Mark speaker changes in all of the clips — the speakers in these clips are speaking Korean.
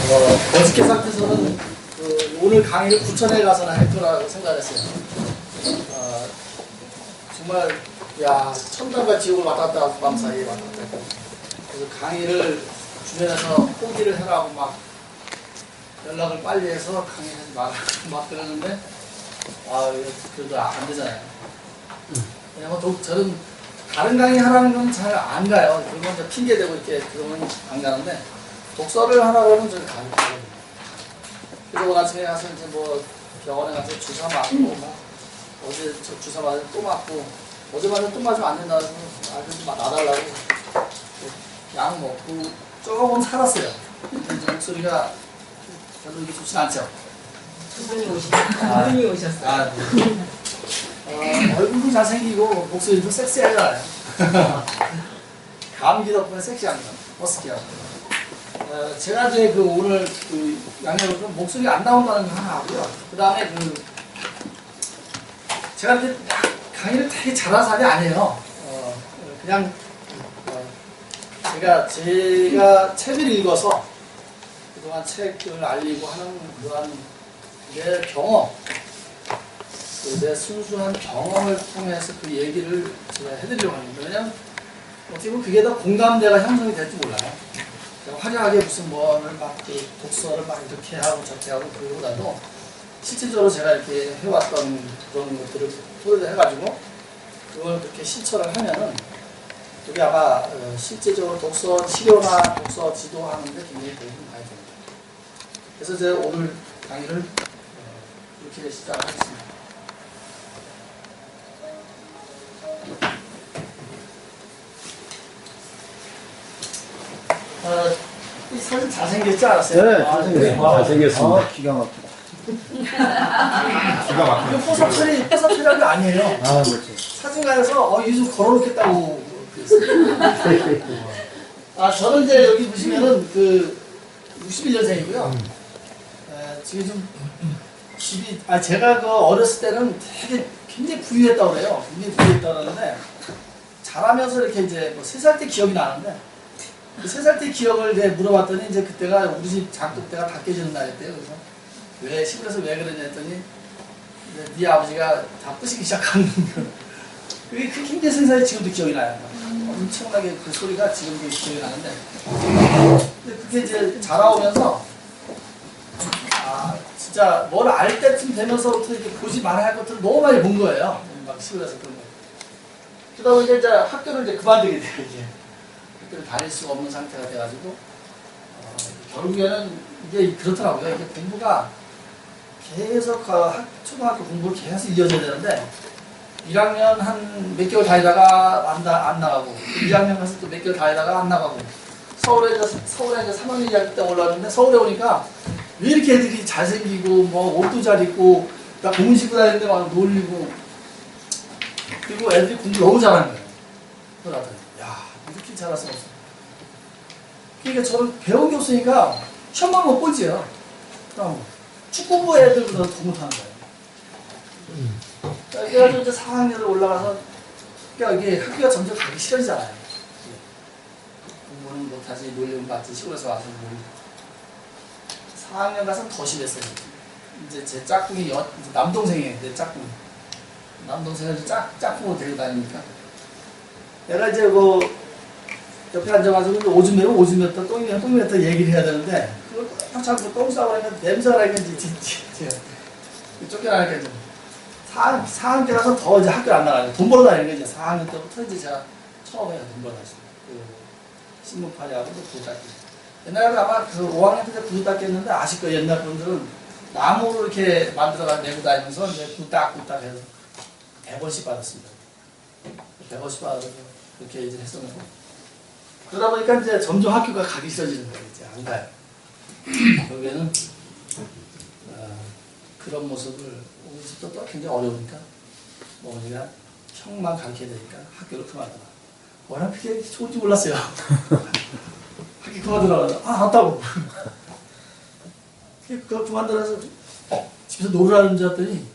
Speaker 1: 어저께 상태에서는 오늘 강의를 부천에 가서나 할 거라고 생각했어요. 정말 야 천당과 지옥을 왔다 갔다 하고 밤 사이에 왔다 갔다 했고, 그래서 강의를 주변에서 포기를 해라고 막 연락을 빨리 해서 강의하지 마라 막 그러는데 그래도 안 되잖아요. 왜냐면 저는 다른 강의 하라는 건 잘 안 가요. 그건 이제 핑계대고 이렇게 그러면 안 가는데 독서를 하라고 하면 저는 가거든요. 그리고 나중에 가서 이제 뭐 병원에 가서 주사 맞고 뭐 어제 주사 맞으면 또 맞고 어제 맞으면 또 맞으면 안 된다고 해서 좀 놔달라고 약 먹고 조금 살았어요. 근데 이제 목소리가 별로 이게 좋진 않죠.
Speaker 2: 분이 오셨어요.
Speaker 1: 얼굴도 잘생기고 목소리도 섹시하잖아요. 감기 덕분에 섹시한 거, 머스키하고. 제가 이제 오늘 양념으로 목소리가 안 나온다는 거 하나 하고요. 그 다음에 제가 이렇게 강의를 되게 잘하는 사람이 아니에요. 그냥 제가 책을 읽어서 그동안 책을 알리고 하는 그러한 내 경험, 내 순수한 경험을 통해서 그 얘기를 제가 해드리려고 합니다. 왜냐면 어떻게 보면 그게 더 공감대가 형성이 될지 몰라요. 화려하게 무슨 뭐를 막 독서를 막 이렇게 하고 저렇게 하고 그러고나도 실질적으로 제가 이렇게 해왔던 그런 것들을 토대로 해가지고 그걸 그렇게 실천을 하면은 그게 아마 실제적으로 독서 치료나 독서 지도하는데 굉장히 도움이 많이 됩니다. 그래서 제가 오늘 강의를 이렇게 시작하겠습니다. 이 사진 잘생겼지 않았어요?
Speaker 3: 네, 잘생겼어요. 잘생겼습니다.
Speaker 4: 기가 막히다.
Speaker 3: 기가 막히네.
Speaker 1: 이거 포섭 처리한 게 아니에요.
Speaker 4: 그렇죠.
Speaker 1: 사진관에서 요즘 걸어놓겠다고 그랬어요. 저는 이제 여기 보시면은 61년생이고요. 지금 좀 집이, 제가 어렸을 때는 되게 굉장히 부유했다고 그래요. 굉장히 부유했다고 그러는데 자라면서 이렇게 이제 뭐 3살 때 기억이 나는데 그 3살 때 기억을 물어봤더니 이제 그때가 우리 집 장독대가 다 깨지는 날이었대요. 그래서 시골에서 왜 그러냐 했더니 네 아버지가 다 부시기 시작하는 그게 굉장히 생생히 지금도 기억이 나요. 엄청나게 그 소리가 지금도 기억이 나는데 근데 그게 이제 자라오면서 진짜 뭘 알 때쯤 되면서부터 이렇게 보지 말아야 할 것들을 너무 많이 본 거예요. 막 시골에서 그런 거. 그러다 보니까 이제 학교를 이제 그만두게 돼요. 이제 학교를 다닐 수가 없는 상태가 돼가지고 결국에는 이게 그렇더라고요. 이게 공부가 계속 초등학교 공부를 계속 이어져야 되는데 1학년 한 몇 개월 다니다가 안 나가고 2학년 가서 또 몇 개월 다니다가 안 나가고 서울에 이제 3학년 2학년 때 올라왔는데 서울에 오니까 왜 이렇게 애들이 잘생기고 뭐 옷도 잘 입고 나 공부 시고 다니는데 막 놀리고 그리고 애들이 공부 너무 잘하는 거예요. 그러더니 야 이렇게 잘할 수 없어. 그러니까 저는 배운 게 없으니까 시험만 못 보지요. 그럼 축구부 애들보다 더 못하는 거예요. 그래가지고 이제 4학년을 올라가서 그러니까 이게 학교가 점점 가기 싫어지잖아요. 공부는 못하지 놀리면 받지 시골에서 와서 놀리고 4학년 가서 더 심했어요. 이제 제 짝꿍이 남동생이에요. 내 짝꿍. 남동생을 짝꿍으로 데리고 다니니까 내가 이제 옆에 앉아가지고 오줌 매면 오줌 맸다 똥이 매면 똥이 맸다 얘기를 해야 되는데 그걸 딱 자꾸 똥 싸우니까 냄새가 나니까 이제 쫓겨나니까 4학년 때 가서 더 이제 학교 안 나가요. 돈 벌어 다니는 게 이제 4학년 때부터 이제 제가 처음에 돈 벌어 다녔어요. 신문파리하고 구두 닦기. 옛날에 아마 5학년 때 구두 닦겠는데 아실 거예요. 옛날 분들은 나무로 이렇게 만들어가 내고 다니면서 이제 구두 딱 해서 100원씩 받았습니다. 100원씩 받아서 그렇게 이제 했었는데 그러다 보니까 이제 점점 학교가 가기 싫어지는 거예요. 이제 안 가요. 결국에는 그런 모습을 우리 집도 또 굉장히 어려우니까 어머니가 형만 가르쳐야 되니까 학교를 그만둬라. 워낙 그게 좋은지 몰랐어요. 학교 그만두라고 안다고. 그거 그만두라서 집에서 놀으라는 줄 알았더니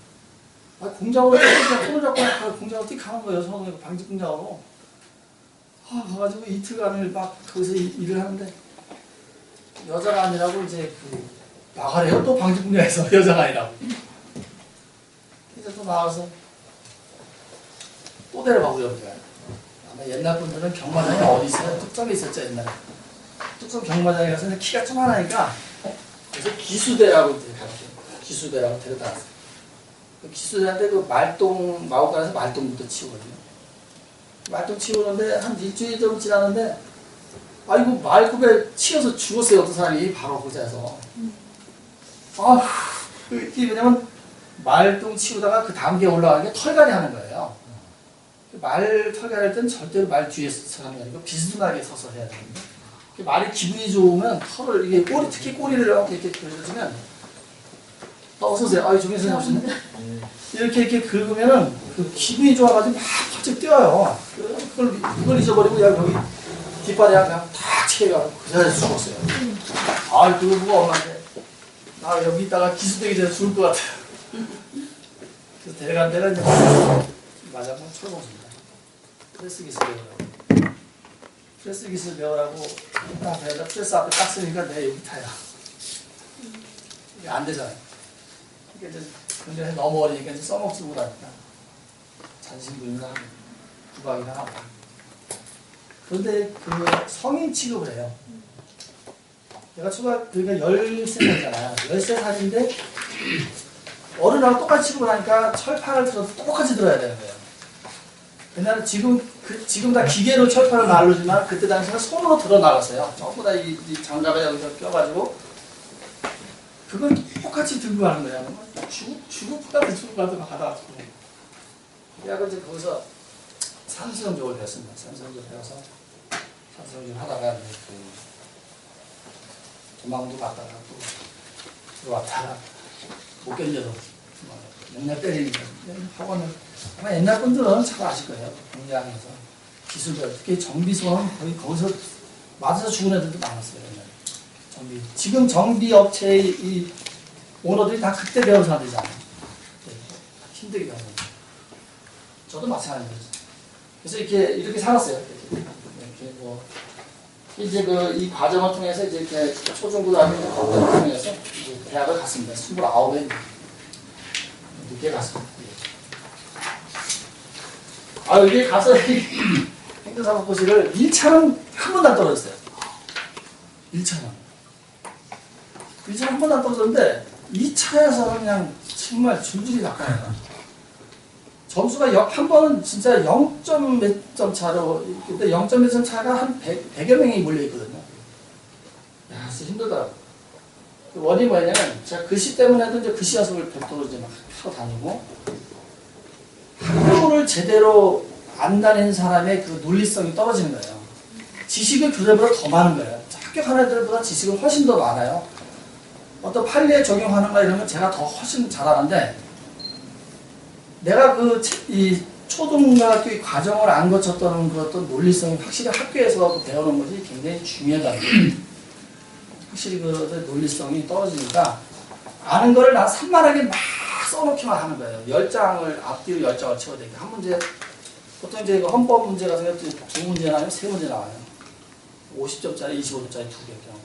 Speaker 1: 공장으로 손을 잡고 공장으로 띡 가는 거예요. 서울에 방직 공장으로. 가가지고 이틀간을 막 거기서 일을 하는데 여자가 아니라고 이제 나가래요. 또 방직분야에서 여자가 아니라고. 이제 또 나와서 또 데려가고 여기가. 아마 옛날 분들은 경마장이 어디 있어요? 뚝섬에 있었죠 옛날에. 뚝섬 경마장에 가서 키가 좀 하나니까 그래서 기수대라고 이제 갔어요. 기수대라고 데려다 놨어요. 그 기수대한테 그 말똥 마구간에서 말똥부터 치우거든요. 말똥 치우는데 한 일주일 좀 지났는데 아이고 말굽에 치여서 죽었어요. 어떤 사람이 바로 그 자리에서. 아휴 이게 왜냐면 말똥 치우다가 그 다음 게 올라가는 게 털갈이 하는 거예요. 말 털갈이 할 때는 절대로 말 뒤에 서는 아니고 비스듬하게 서서 해야 되는데 말이 기분이 좋으면 털을 이게 꼬리 특히 꼬리를 이렇게 긁어주면 어서오세요. 아유 종현 선생님 오시네. 이렇게 긁으면은 그 기분이 좋아가지고 막 펄쩍 뛰어요. 그걸 잊어버리고 그냥 여기 뒷발에 그냥 탁 채워가지고 그 자리에서 죽었어요. 아 그거 누가 엄마한테 나 여기 있다가 기수되기 전에 죽을 것 같아요. 그래서 데려간 데가 이제 맞아서 철봉수입니다. 프레스 기술 배우라고. 프레스 기술 배우라고 딱 배우다 프레스 앞에 딱 쓰니까 내 여기 타요. 이게 안 되잖아요. 이게 이제 근데 너무 어리니까 이제 써먹지 못하니까 잔심부인이나 하고 구박이나 하고. 그런데 그 성인 취급을 해요. 내가 그러니까 13살이잖아요. 13살인데 어른하고 똑같이 취급을 하니까 철판을 들어도 똑같이 들어야 되는 거예요. 옛날에 지금 다 기계로 철판을 나르지만 그때 당시에는 손으로 들어 나갔어요. 전부 다 이 장갑에 여기서 껴가지고 그걸 똑같이 들고 가는 거예요. 죽을 것 같아 죽을 것 같아 막 하다가 그래서 이제 거기서 산수영적을 배웠습니다. 산수영적 배워서 산수영적 하다가 이제 도망도 갔다가 또 들어왔다가 못 견뎌서 맨날 때리니까 학원을 아마 옛날 분들은 잘 아실 거예요. 공장에서 기술별 특히 정비소는 거의 거기서 맞아서 죽은 애들도 많았어요. 옛날에. 정비 지금 정비 업체의 이 오너들이 다 그때 배운 사람들이잖아요. 네. 힘들게 배운 사람들. 저도 마찬가지예요. 그래서 이렇게 살았어요. 이렇게 뭐 이제 이 과정을 통해서 이제 이렇게 초중고등학교 통해서 이제 대학을 갔습니다. 29에 늦게 갔습니다. 여기 가서 행정사법고시를 1차는 한 번도 안 떨어졌어요. 1차는 한 번도 안 떨어졌는데 2차에서 그냥 정말 줄줄이 나가요. 점수가 한 번은 진짜 0점 몇 점 차로 근데 0점 몇 점 차가 한 100여 명이 몰려있거든요. 야, 진짜 힘들더라고요. 원인이 뭐냐면 제가 글씨 때문에도 이제 글씨 연습을 별도로 이제 막 하러 다니고 학교를 제대로 안 다니는 사람의 그 논리성이 떨어지는 거예요. 지식은 교재보다 더 많은 거예요. 합격하는 애들보다 지식은 훨씬 더 많아요. 어떤 판례에 적용하는 거 이런 건 제가 더 훨씬 잘하는데 내가 이 초등학교 과정을 안 거쳤던 그 어떤 논리성이 확실히 학교에서 배우는 것이 굉장히 중요하다는 거예요. 확실히 그 논리성이 떨어지니까 아는 거를 난 산만하게 막 써놓기만 하는 거예요. 10장을 앞뒤로 10장을 채워야 되니까 한 문제 보통 이제 헌법 문제 같은 경우 2문제 나와요, 3문제 나와요. 50점짜리, 25점짜리 2개 경우.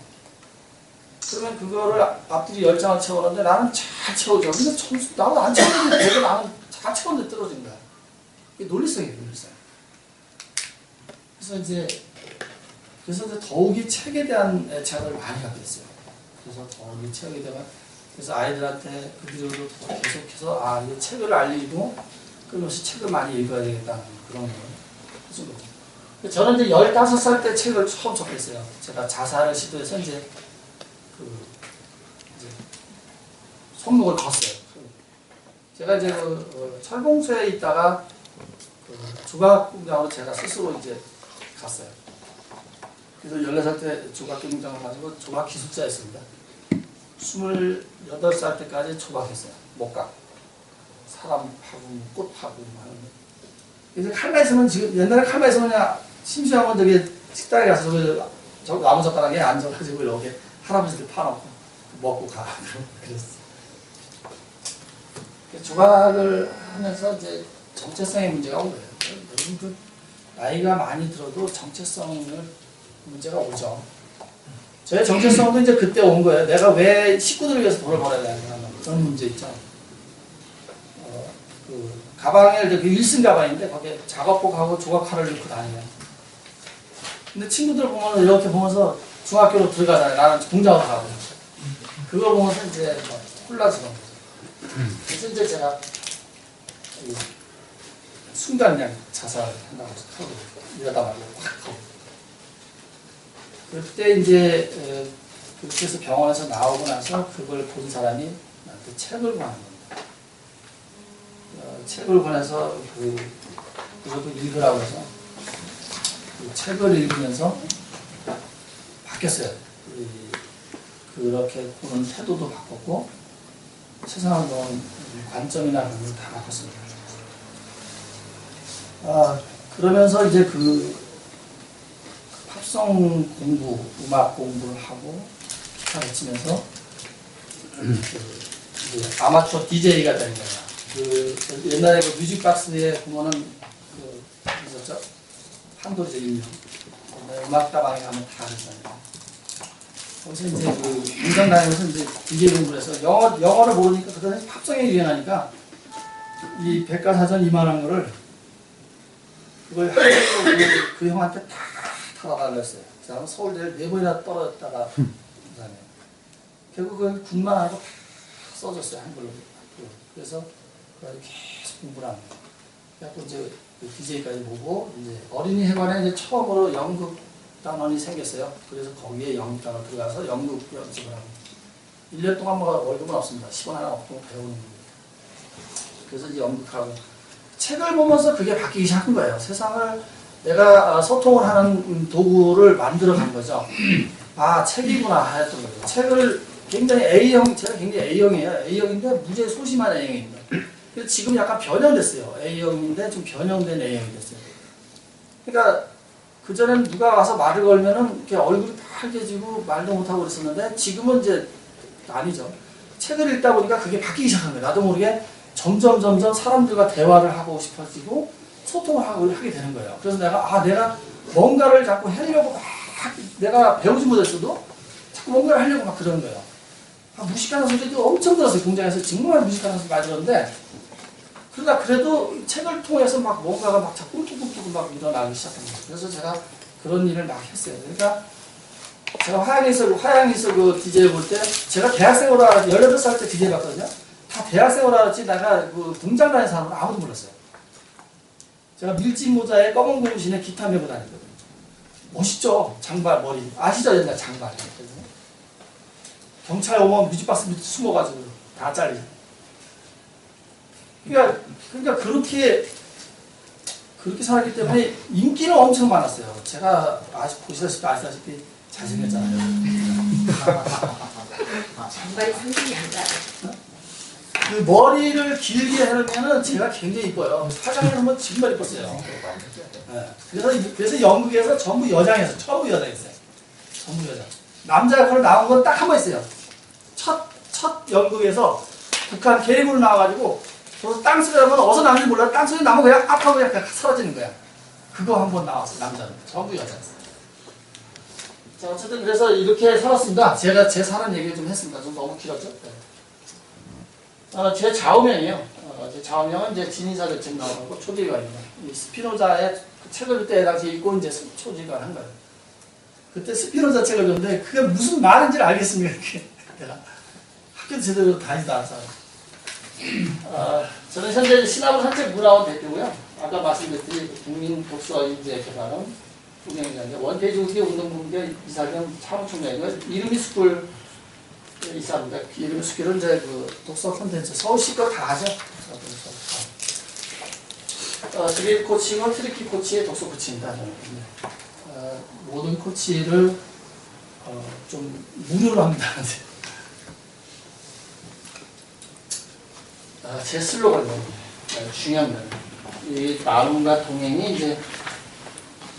Speaker 1: 그러면 그거를 앞뒤로 10장을 채우는데 나는 잘 채우죠. 근데 점수 나도 안 채우는데 내가 나는 잘 채우는데 떨어진 거야. 이게 논리성이에요, 논리성. 그래서 이제 더욱이 책에 대한 애착을 많이 갖게 됐어요. 그래서 더욱이 책에 대한 그래서 아이들한테 그들도 계속해서 이 책을 알리고 끊임없이 책을 많이 읽어야 되겠다는 그런 걸 해준 거죠. 저는 이제 15살 때 책을 처음 접했어요. 제가 자살을 시도해서 이제 손목을 걷어요. 제가 이제 철봉소에 있다가 조각공장으로 제가 스스로 이제 갔어요. 그래서 14살 때 조각공장을 가지고 조각 기술자였습니다. 28살 때까지 조각했어요. 목각. 사람 파고, 꽃 파고 하는 거. 그래서 칼마에서는 지금 옛날에 칼마에서는 그냥 심심하면 저기 식당에 가서 저 나무 젓가락에 앉아가지고 이렇게 할아버지들 파놓고 먹고 가. 그랬어. 조각을 하면서 이제 정체성의 문제가 온 거예요. 여러분 나이가 많이 들어도 정체성을 문제가 오죠. 저의 정체성도 이제 그때 온 거예요. 내가 왜 식구들을 위해서 돈을 벌어야 되나 그런 문제 있죠. 그 가방에 그 1승 가방인데 거기에 작업복하고 조각칼을 넣고 다니요. 근데 친구들 보면 이렇게 보면서 중학교로 들어가잖아요. 나는 공장으로 가고. 그걸 보면서 이제 막 콜라지는 거죠. 그래서 이제 제가 순간 그냥 자살한다고 하고 이러다 말고 확 하고. 그때 이제 그렇게 해서 병원에서 나오고 나서 그걸 본 사람이 나한테 책을 보는 겁니다. 책을 보내서 그것도 읽으라고 해서 그 책을 읽으면서 바뀌었어요. 그렇게 보는 태도도 바꿨고 세상을 보는 관점이나 그런 걸 다 바꿨습니다. 그러면서 이제 그 팝송 공부, 음악 공부를 하고 기타를 치면서 아마추어 DJ가 된 거예요. 옛날에 그 뮤직박스에 보면은 있었죠? 한도제 인형. 음악다방에 가면 다 그러잖아요. 거기서 이제 공장 다니면서 이제 DJ 공부를 해서 영어를 모르니까 그다음에 팝송이 유행하니까 이 백과사전 이만한 거를 그걸 그 형한테 다 타다달라 했어요. 그 사람은 서울대를 4번이나 떨어졌다가 결국 그 군만 하고 다 써줬어요. 한글로. 그래서 계속 공부를 하는 거예요. 그래서 이제 DJ까지 보고 이제 어린이 회관에 이제 처음으로 연극 단원이 생겼어요. 그래서 거기에 연극 단원 들어가서 연극 연습을 하고 1년 동안 뭐 월급은 없습니다. 10원 하나 없고 배우는 거예요. 그래서 이제 연극하고 책을 보면서 그게 바뀌기 시작한 거예요. 세상을 내가 소통을 하는 도구를 만들어 간 거죠. 책이구나 했던 거죠. 책을 굉장히 A형, 제가 굉장히 A형이에요. A형인데 무지하게 소심한 A형입니다. 그래서 지금 약간 변형됐어요. A형인데 좀 변형된 A형이 됐어요. 그러니까 그전에는 누가 와서 말을 걸면은 이렇게 얼굴이 빨개지고 말도 못하고 그랬었는데 지금은 이제 아니죠. 책을 읽다 보니까 그게 바뀌기 시작한 거예요. 나도 모르게 점점 사람들과 대화를 하고 싶어지고 소통을 하게 되는 거예요. 그래서 내가 뭔가를 자꾸 하려고 막 내가 배우지 못했어도 자꾸 뭔가를 하려고 막 그러는 거예요. 무식하는 소리도 엄청 들었어요. 공장에서 정말 무식하는 소리 많이 들었는데 그러다 그래도 책을 통해서 막 뭔가가 막 자꾸 꿈틀꿈틀 막 일어나기 시작한 거예요. 그래서 제가 그런 일을 막 했어요. 그러니까 제가 화양에서 그 DJ 볼 때 제가 대학생으로 18살 때 DJ 봤거든요. 다 대학생으로 알았지 내가 그 공장 다니는 사람은 아무도 몰랐어요. 제가 밀짚 모자에 검은 고무신에 기타 메고 다녔거든요. 멋있죠? 장발 머리 아시죠? 옛날 장발. 경찰 오면 뮤직박스 밑에 숨어가지고 다 잘리죠. 그러니까 그렇게 살았기 때문에 인기는 엄청 많았어요. 제가 아시다시피 잘생겼잖아요.
Speaker 2: 장발이 상당히 안 가요.
Speaker 1: 그 머리를 길게 하려면은 제가 굉장히 이뻐요. 화장을 하면 정말 이뻤어요. 네. 그래서 연극에서 전부 여장했어요. 전부 여장했어요. 전부 여장. 남자 역할로 나온 건 딱 한 번 있어요. 첫 연극에서 북한 계획으로 나와가지고 거기서 땅소리 하면 어디서 나는지 몰라. 땅소리 나면 그냥 앞하고 그냥 사라지는 거야. 그거 한 번 나왔어요. 남자는. 전부 여자였어요. 자, 어쨌든 그래서 이렇게 살았습니다. 제가 제 사는 얘기를 좀 했습니다. 좀 너무 길었죠? 네. 제 좌우명이에요. 제 좌우명은 이제 진인사대책 나오고 초지관입니다. 이 스피노자의 책을 그때 당시 읽고 이제 초지관 한 거예요. 그때 스피노자 책을 줬는데 그게 무슨 말인지를 알겠습니까? 이렇게 내가 학교도 제대로 다니지도 않아서. 저는 현재 신화부 산책 문화원 대표고요. 아까 말씀드렸듯이 국민독서인재 개발은 운영자인데 원태지 우기 운동부의 이사경 사무총장이고요. 이름이 숲을 이사입니다. 이름이 숲길은 이제 그 독서 콘텐츠 서울시 거 다 하죠. 드릴 코칭은 트리키 코치의 독서 코치입니다. 모든 코치를 좀 무료로 합니다. 제 슬로건이에요. 중요한 건 이 마음과 동행이 이제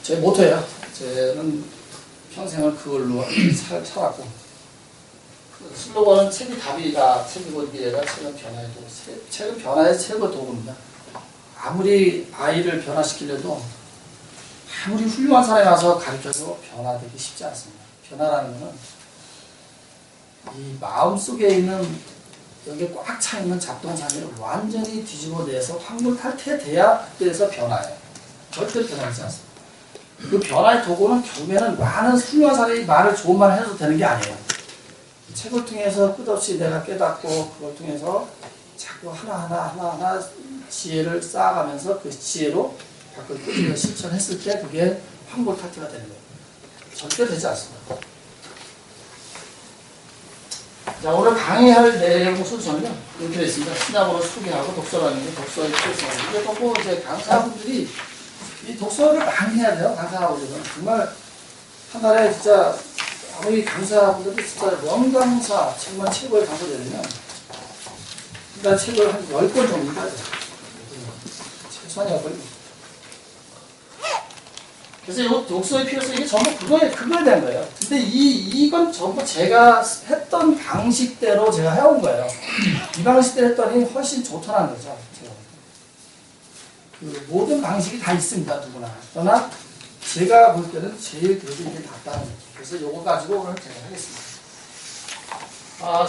Speaker 1: 제 모토예요. 저는 평생을 그걸로 살았고 슬로건은 책이 답이다. 책이고 미래다. 책은 변화의 도구. 책은 변화의 최고 도구입니다. 아무리 아이를 변화시키려도 아무리 훌륭한 사람이 와서 가르쳐도 변화되기 쉽지 않습니다. 변화라는 것은 이 마음속에 있는 여기 꽉 차 있는 잡동사니를 완전히 뒤집어내서 확물 탈퇴돼야 학교에서 변화해요. 절대로 변하지 않습니다. 그 변화의 도구는 결국에는 많은 훌륭한 사람이 말을 좋은 말을 해도 되는 게 아니에요. 책을 통해서 끝없이 내가 깨닫고 그걸 통해서 자꾸 하나하나 지혜를 쌓아가면서 그 지혜로 밖을 꾸준히 실천했을 때 그게 확물 탈퇴가 되는 거예요. 절대 되지 않습니다. 자, 오늘 강의할 내용 순서는요, 이렇게 되어 있습니다. 신학으로 소개하고 독서라는 게 독서의 필요성. 이게 또 이제 강사분들이 이 독서를 많이 해야 돼요, 강사분들은. 정말 한 달에 진짜, 아무리 강사분들이 진짜 명강사, 정말 최고의 강사되려면, 일단 책을 한 10권 정도 해야 돼요. 최소한이 걸립니다. 그래서 이 독서의 필요성, 이게 전부 그거에 대한 거예요. 근데 이건 전부 제가 했던 방식대로 제가 해온 거예요. 이 방식대로 했더니 훨씬 좋더라는 거죠. 그 모든 방식이 다 있습니다, 누구나. 그러나 제가 볼 때는 제일 그래도 이게 낫다는 거죠. 그래서 요거 가지고 오늘 제가 하겠습니다.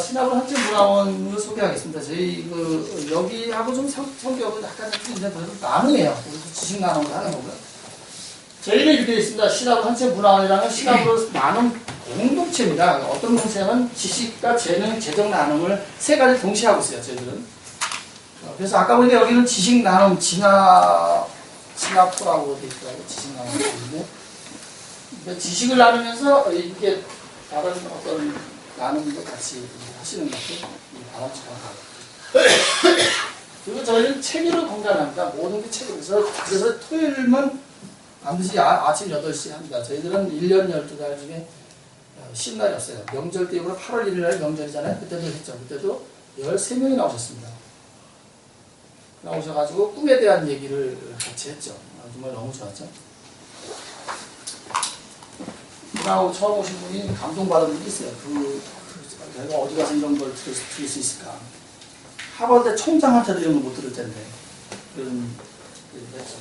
Speaker 1: 신학원 한천문화원을 소개하겠습니다. 저희 여기하고 좀 성격은 약간 틀린데 그래도 나눔이에요. 그래서 지식 나눔을 하는 거고요. 저희는 이렇게 되어 있습니다. 신학원 한천문화원이라는 신학으로 나눔 공동체입니다. 어떤 공동체는 지식과 재능, 재정 나눔을 세 가지 동시에 하고 있어요. 저희들은. 그래서 아까 보니까 여기는 지식 나눔, 진화포라고 되어 있더라고요. 지식 나눔인데 지식을 나누면서 이게 다른 어떤 나눔도 같이 하시는 것도 바람직한 거. 그리고 저희는 책으로 공간합니다. 모든 게 책으로. 그래서 토요일은 반드시 아침 8시에 합니다. 저희들은 1년 12달 중에 쉬는 날이 없어요. 명절 때 8월 1일 날 명절이잖아요. 그때도 했죠. 그때도 13명이 나오셨습니다. 나오셔가지고 꿈에 대한 얘기를 같이 했죠. 정말 너무 좋았죠. 그러고 처음 오신 분이 감동받은 분이 있어요. 내가 어디 가서 이런 걸 들을 수 있을까. 하버드 총장한테도 이런 걸 못 들을 텐데. 그런 얘기를 했죠.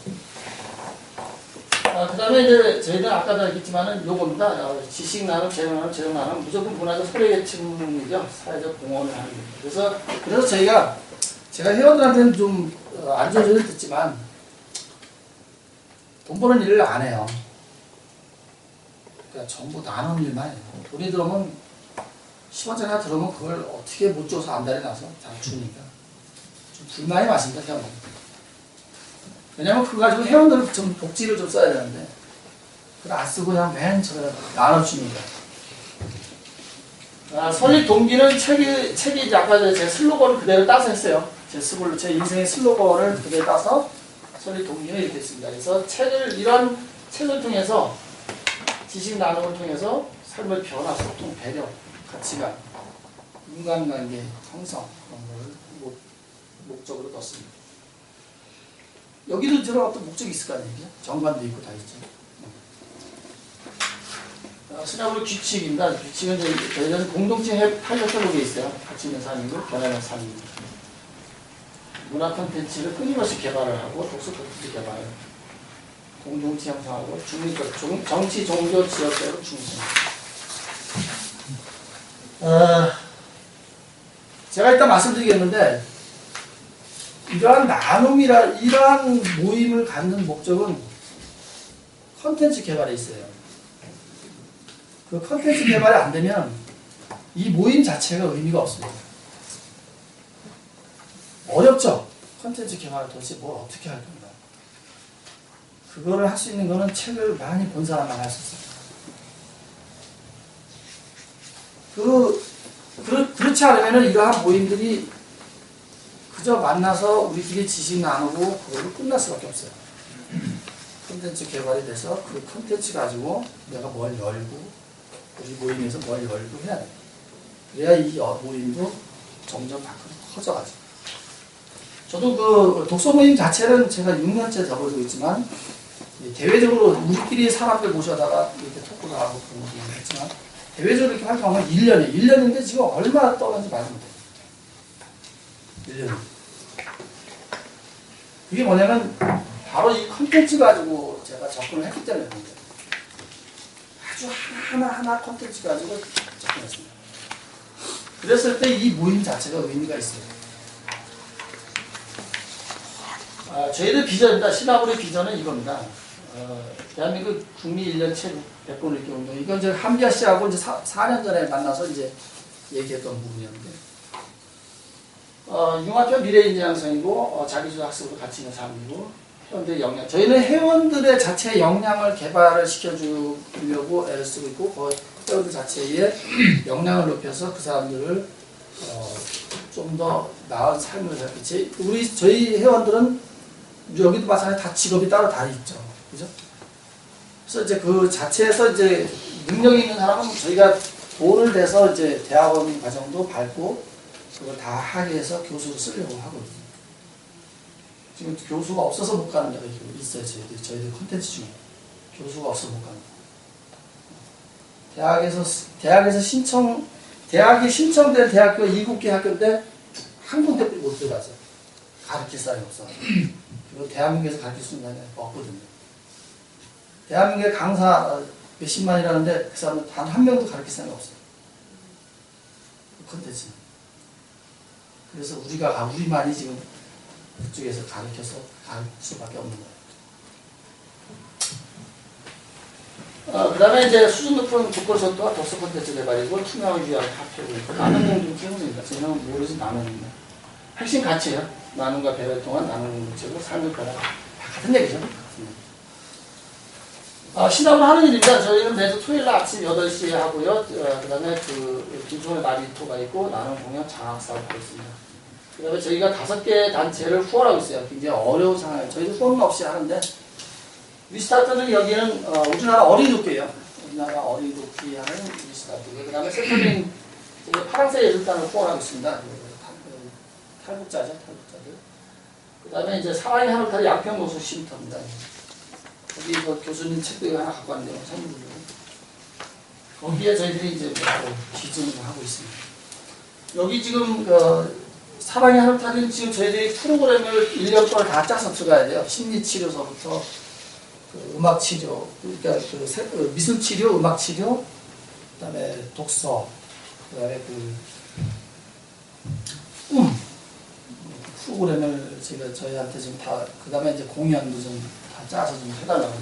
Speaker 1: 그 다음에 이제 저희는 아까도 얘기했지만은 요겁니다. 지식 나눔, 재능 나눔, 무조건 문화적 소외계층이죠. 사회적 공헌을 하는 거예요. 그래서 제가 회원들한테는 좀 안 좋은 소리를 듣지만 돈 버는 일을 안 해요. 그러니까 전부 나누는 일만 해요. 돈이 들어오면 10원짜리가 들어오면 그걸 어떻게 못 줘서 안달이 나서 다 주니까 좀 불만이 많습니다. 회원들. 왜냐면 그거 가지고 회원들 좀 복지를 좀 써야 되는데 그걸 안 쓰고 그냥 맨 처음에 나눠주니까. 설립 동기는 책이 아까 제 슬로건을 그대로 따서 했어요. 제 인생의 슬로건을 그대로 따서 설립 동기는 이렇게 했습니다. 그래서 이런 책을 통해서 지식 나눔을 통해서 삶의 변화, 소통, 배려, 가치관, 인간관계, 형성 그런 걸 목적으로 뒀습니다. 여기도 저런 어떤 목적이 있을 거 아니에요? 정관도 있고 다 있죠. 신학으로 규칙입니다. 규칙은 저희는 공동체 활력 회복에 있어요. 가치 있는 삶이고 변화하는 삶입니다. 문화 콘텐츠를 끊임없이 개발을 하고 독서 콘텐츠 개발, 공동체 형성하고 중립적 정치, 종교, 지역대로 중심. 제가 일단 말씀드리겠는데 이러한 모임을 갖는 목적은 콘텐츠 개발에 있어요. 그 콘텐츠 개발이 안 되면 이 모임 자체가 의미가 없습니다. 어렵죠? 콘텐츠 개발을 도대체 뭘 어떻게 할 건가. 그거를 할 수 있는 거는 책을 많이 본 사람만 할 수 있어요. 그렇지 않으면 이러한 모임들이 그저 만나서 우리끼리 지식 나누고 그걸로 끝날 수밖에 없어요. 콘텐츠 개발이 돼서 그 콘텐츠 가지고 내가 뭘 열고 우리 모임에서 뭘 열고 해야 돼. 그래야 이 모임도 점점 밖으로 커져가죠. 저도 그 독서 모임 자체는 제가 6년째 접어들고 있지만 대외적으로 우리끼리 사람들 모셔다가 이렇게 토크를 하고 그런 것도 했지만 대외적으로 이렇게 활동하면 1년인데 지금 얼마나 떠는지 말도 못해요. 1년. 그게 뭐냐면 바로 이 컨텐츠 가지고 제가 접근을 했기 때문에 그런 거예요. 아주 하나하나 컨텐츠 가지고 접근했습니다. 그랬을 때 이 모임 자체가 의미가 있어요. 저희들 비전입니다. 신화불의 비전은 이겁니다. 대한민국 국민 1년 체육 100번 읽기 운동. 이건 이제 한비아 씨하고 이제 4년 전에 만나서 이제 얘기했던 부분이었는데, 융합형 미래인지향성이고, 자기주도 학습으로 가치 있는 삶이고, 회원들의 역량. 저희는 회원들의 자체 역량을 개발을 시켜주려고 애를 쓰고 있고, 그 회원들 자체의 역량을 높여서 그 사람들을 좀 더 나은 삶을 살겠지. 저희 회원들은 여기도 마찬가지 다 직업이 따로 다 있죠. 그죠? 그래서 이제 그 자체에서 이제 능력이 있는 사람은 저희가 돈을 내서 이제 대학원 과정도 밟고 그걸 다 하게 해서 교수로 쓰려고 하거든요. 지금 교수가 없어서 못 가는 데가 있어요. 저희들 콘텐츠 중에. 교수가 없어서 못 가는 데. 대학에 신청된 대학교가 7개 학교인데 한 군데 못 들어가죠. 가르칠 사람이 없어. 그리고 대한민국에서 가르칠 수 있는 사람이 없거든요. 대한민국에 강사 몇십만이라는데 그 사람은 단 한 명도 가르칠 사람이 없어요. 콘텐츠는. 그래서 우리만이 지금 그쪽에서 가르쳐서 갈 수밖에 없는 거예요. 그 다음에 이제 수준 높은 국고선도와 독서 콘텐츠 개발이고 투명하게 위한 학교고 나눔 공동 기능입니다. 저희는 모르지 나눔입니다. 핵심 가치예요. 나눔과 배려를 통한 나눔 공동체고 삶을 변화. 다 같은 얘기죠. 신학을 하는 일입니다. 저희는 매주 토요일 날 아침 8시에 하고요. 그 다음에 김종의 나비토가 있고 나눔 공연 장학사를 하고 있습니다. 그 다음에 저희가 5개 단체를 후원하고 있어요. 굉장히 어려운 상황이에요. 저희도 후원 없이 하는데 리스타트는 여기는 우리나라 어린이독교예요. 우리나라 어린이독기 하는 리스타트. 그 다음에 세터링 파랑새 예술단을 후원하고 있습니다. 탈북자죠, 탈북자들. 그 다음에 이제 사랑의 하루탈 양평노수 쉼터입니다. 거기 교수님 책들 하나 갖고 왔는데요, 선생님들. 거기에 저희들이 이제 기증을 하고 있습니다. 여기 지금 사랑의 하루탈은 지금 저희들이 프로그램을 1년 동안 다 짜서 들어가야 돼요. 심리치료서부터 음악치료, 그러니까 미술치료, 음악치료, 그 다음에 독서, 그 다음에 프로그램을 저희한테 지금 다, 그 다음에 이제 공연도 좀 다 짜서 좀 해달라고.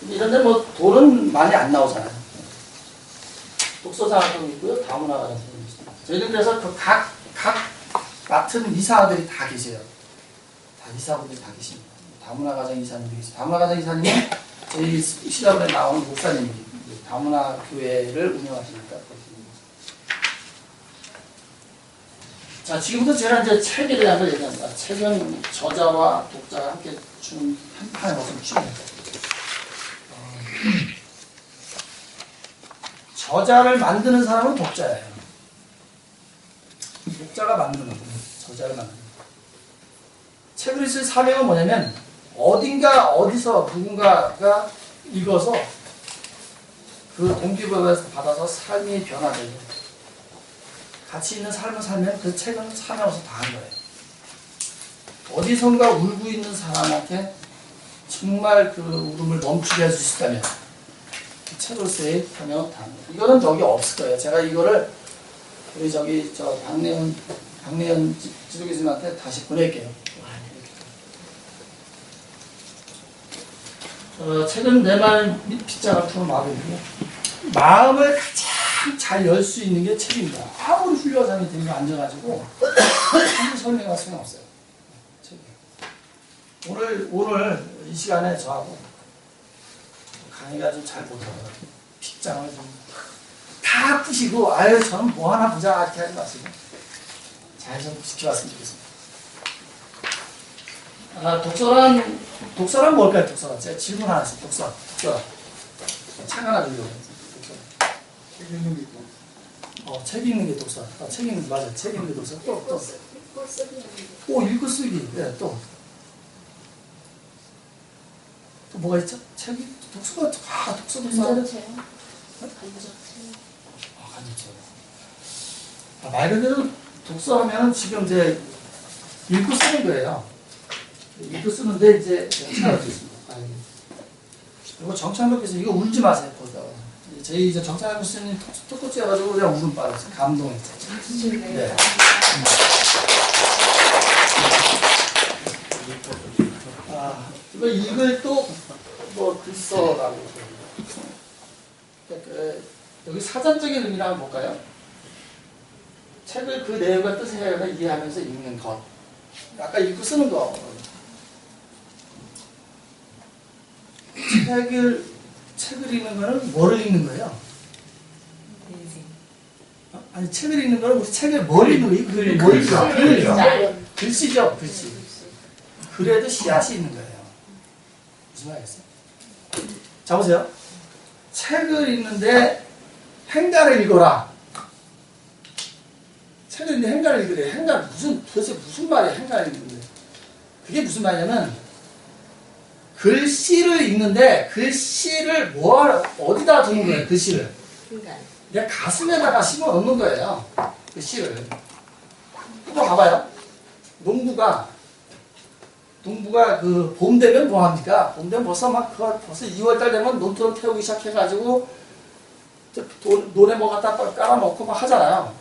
Speaker 1: 이런데 뭐 돈은 많이 안 나오잖아요. 독서장학금 있고요, 다문화과정 있습니다. 저희는 그래서 각 맡은 이사들이 다 계세요. 다 이사분들이 다 계십니다. 다문화과정 이사님도 계세요. 다문화과정 이사님은 저희 시라본에 나오는 목사님이 다문화교회를 운영하시니까. 자, 지금부터 제가 이제 책에 대한 걸 얘기합니다. 책은 저자와 독자가 함께 주는 한 판의 것을 줍니다. 저자를 만드는 사람은 독자예요. 독자가 만드는 거예요. 저자를 만드는 거예요. 책을 쓸 사명은 뭐냐면 어디서 누군가가 읽어서 그 동기부여에서 받아서 삶이 변화되고 가치 있는 삶을 살면 그 책은 사명으로서 다 한 거예요. 어디선가 울고 있는 사람한테 정말 그 울음을 멈추게 해줄 수 있다면 그 책으로서의 사명은 다 한 거예요. 이거는 여기 없을 거예요. 제가 이거를 우리 박내연 지도교수님한테 다시 보낼게요. 책은 내 말 빗자가 푸는 마음이고 마음을 가장 잘 열 수 있는 게 책입니다. 아무리 훌륭한 사람이 되는 거 앉아가지고 아무 설명할 수는 없어요. 책이. 오늘 이 시간에 저하고 강의가 좀 잘 못하더라고요. 빗장을 좀 다 푸시고 아유 저는 뭐 하나 보자 이렇게 하지 마시고 잘 좀 지켜왔으면 좋겠습니다. 독서란 뭘까요? 독서란 제가 질문 하나 했어요. 독서 책 하나 주려고 했어요. 책 읽는 게 있고 책 읽는 게 독서. 책 읽는 게 맞아요. 책 읽는 게 독서. 또 읽고 쓰기. 네, 또 뭐가 있죠? 책이 독서가 독서도
Speaker 2: 간접체요.
Speaker 1: 말 그대로 독서하면 지금 이제 읽고 쓰는 거예요. 읽고 쓰는데 이제 정착할 수 있습니다. 그리고 정착록에서 이거 울지 마세요. 보다가 저희 이제 정찬환 교수님 톡톡해가지고 그냥 울음 빠졌어요. 감동했죠. 네. 아, 이거 읽을 또뭐 글써라고. 여기 사전적인 의미를 한번 볼까요? 책을 그 내용과 뜻을 이해하면서 읽는 것. 아까 읽고 쓰는 거. 책을 읽는 거는 뭐를 읽는 거예요? 아니, 책을 읽는 거는 우리 책을 뭘 읽는 거예요? 뭘 읽는 거예요? 글씨죠, 글씨. 그래도 씨앗이 있는 거예요. 무슨 말이겠어요? 자, 보세요. 책을 읽는데 행간을 읽어라. 책을 읽는데 행간을 읽으래. 행간, 도대체 무슨 말이에요? 행간을 읽는데. 그게 무슨 말이냐면, 글씨를 읽는데, 글씨를 어디다 두는 거예요? 글씨를. 내 가슴에다가 심어 넣는 거예요. 글씨를. 한번 봐봐요. 농부가 그 봄 되면 뭐 합니까? 봄 되면 벌써 2월달 되면 논두렁 태우기 시작해가지고 논에 뭐 갖다 깔아놓고 막 하잖아요.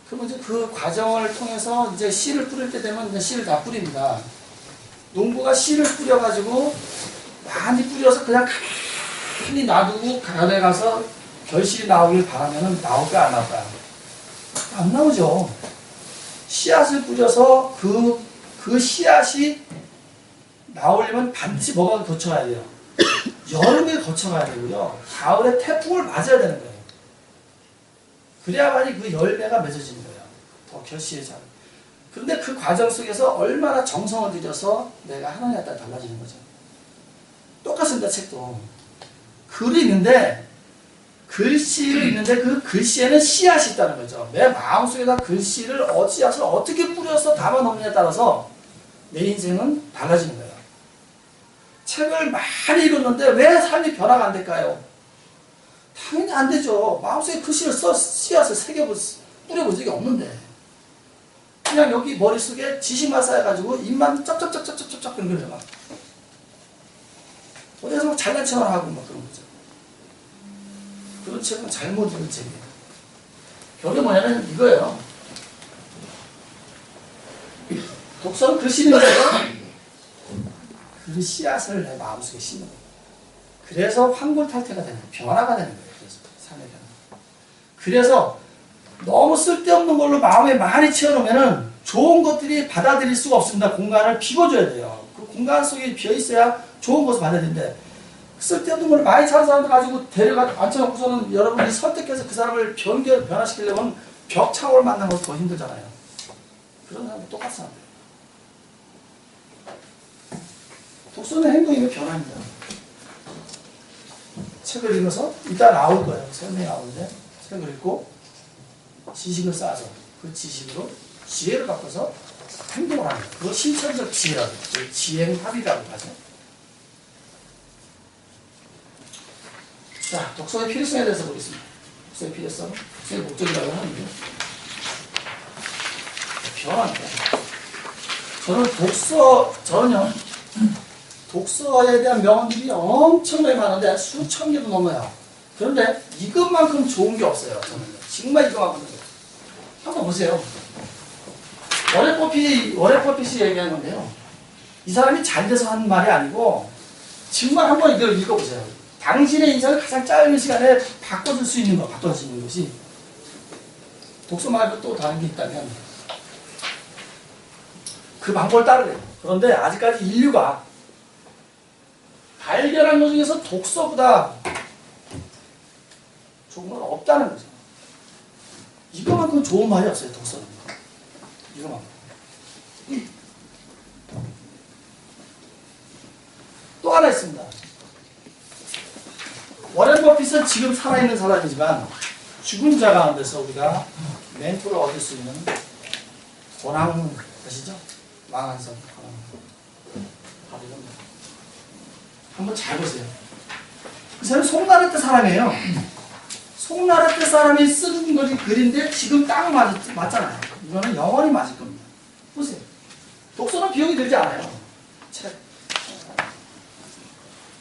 Speaker 1: 그러면 이제 그 과정을 통해서 이제 씨를 뿌릴 때 되면 이제 씨를 다 뿌립니다. 농부가 씨를 뿌려가지고 많이 뿌려서 그냥 가만히 놔두고 가을에 가서 결실이 나오길 바라면 나올까 안 나올까요? 안 나오죠. 씨앗을 뿌려서 그 씨앗이 나오려면 반드시 뭐가 거쳐가야 돼요? 여름에 거쳐가야 되고요. 가을에 태풍을 맞아야 되는 거예요. 그래야만이 그 열매가 맺어지는 거예요. 더 결실이 잘. 그런데 그 과정 속에서 얼마나 정성을 들여서 내가 하나님에 따라 달라지는 거죠. 똑같습니다, 책도. 글이 있는데, 글씨를 읽는데 그 글씨에는 씨앗이 있다는 거죠. 내 마음속에다 글씨를 씨앗을 어떻게 뿌려서 담아 놓느냐에 따라서 내 인생은 달라지는 거예요. 책을 많이 읽었는데 왜 삶이 변화가 안 될까요? 당연히 안 되죠. 마음속에 글씨를 씨앗을 뿌려본 적이 없는데. 그냥 여기 머릿속에 지식만 쌓여가지고 입만 쩍쩍쩍쩍쩍쩍 그런 거죠. 막. 어디서 막 잘난 척을 하고 막 그런 거죠. 그런 책은 잘못 읽은 책이에요. 결국에 뭐냐면 이거예요. 독서는 글 쓰는 거예요. 그 씨앗을 내 마음속에 심는 거예요. 그래서 환골탈태가 되는 거예요. 변화가 되는 거예요. 그래서 삶의 변화. 그래서 너무 쓸데없는 걸로 마음에 많이 채워놓으면은 좋은 것들이 받아들일 수가 없습니다. 공간을 비워줘야 돼요. 그 공간 속에 비어있어야 좋은 것을 받아들이는데 쓸데없는 걸 많이 찾은 사람들 가지고 앉혀놓고서는 여러분이 설득해서 그 사람을 변화시키려면 벽창호를 만나는 것도 더 힘들잖아요. 그런 사람도 똑같은 사람들. 독서는 행동이면 변화입니다. 책을 읽어서 이따 나올 거예요. 설명이 나오는데 책을 읽고 지식을 쌓아서 그 지식으로 지혜를 바꿔서 행동을 하는 거예요. 그걸 실천적 지혜라고 해요. 지행합이라고 하죠. 자, 독서의 필요성에 대해서 보겠습니다. 독서의 필요성, 독서의 목적이라고 하는데 변화입니다. 저는요 독서에 대한 명언들이 엄청나게 많은데 수천 개도 넘어요. 그런데 이것만큼 좋은 게 없어요. 저는 정말 이거만큼 좋은 게 없어요. 한번 보세요. 워렌 버핏이 얘기한 건데요. 이 사람이 잘 돼서 하는 말이 아니고 정말 한번 이걸 읽어보세요. 당신의 인생을 가장 짧은 시간에 바꿔줄 수 있는 것이 독서 말고 또 다른 게 있다면 그 방법을 따르래요. 그런데 아직까지 인류가 발견한 것 중에서 독서보다 좋은 건 없다는 거죠. 이거만큼 좋은 말이 없어요, 독서는. 이거만큼. 또 하나 있습니다. 워렌 버핏은 지금 살아있는 사람이지만 죽은 자 가운데서 우리가 멘토를 얻을 수 있는 권한 것이죠. 망한성 권한. 한번 잘 보세요. 그 사람이 송나라 때 사람이에요. 송나라 때 사람이 쓰는 것이 글인데 지금 딱 맞잖아요. 이거는 영원히 맞을 겁니다. 보세요. 독서는 비용이 들지 않아요. 책.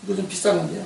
Speaker 1: 이거 좀 비싼 건데요.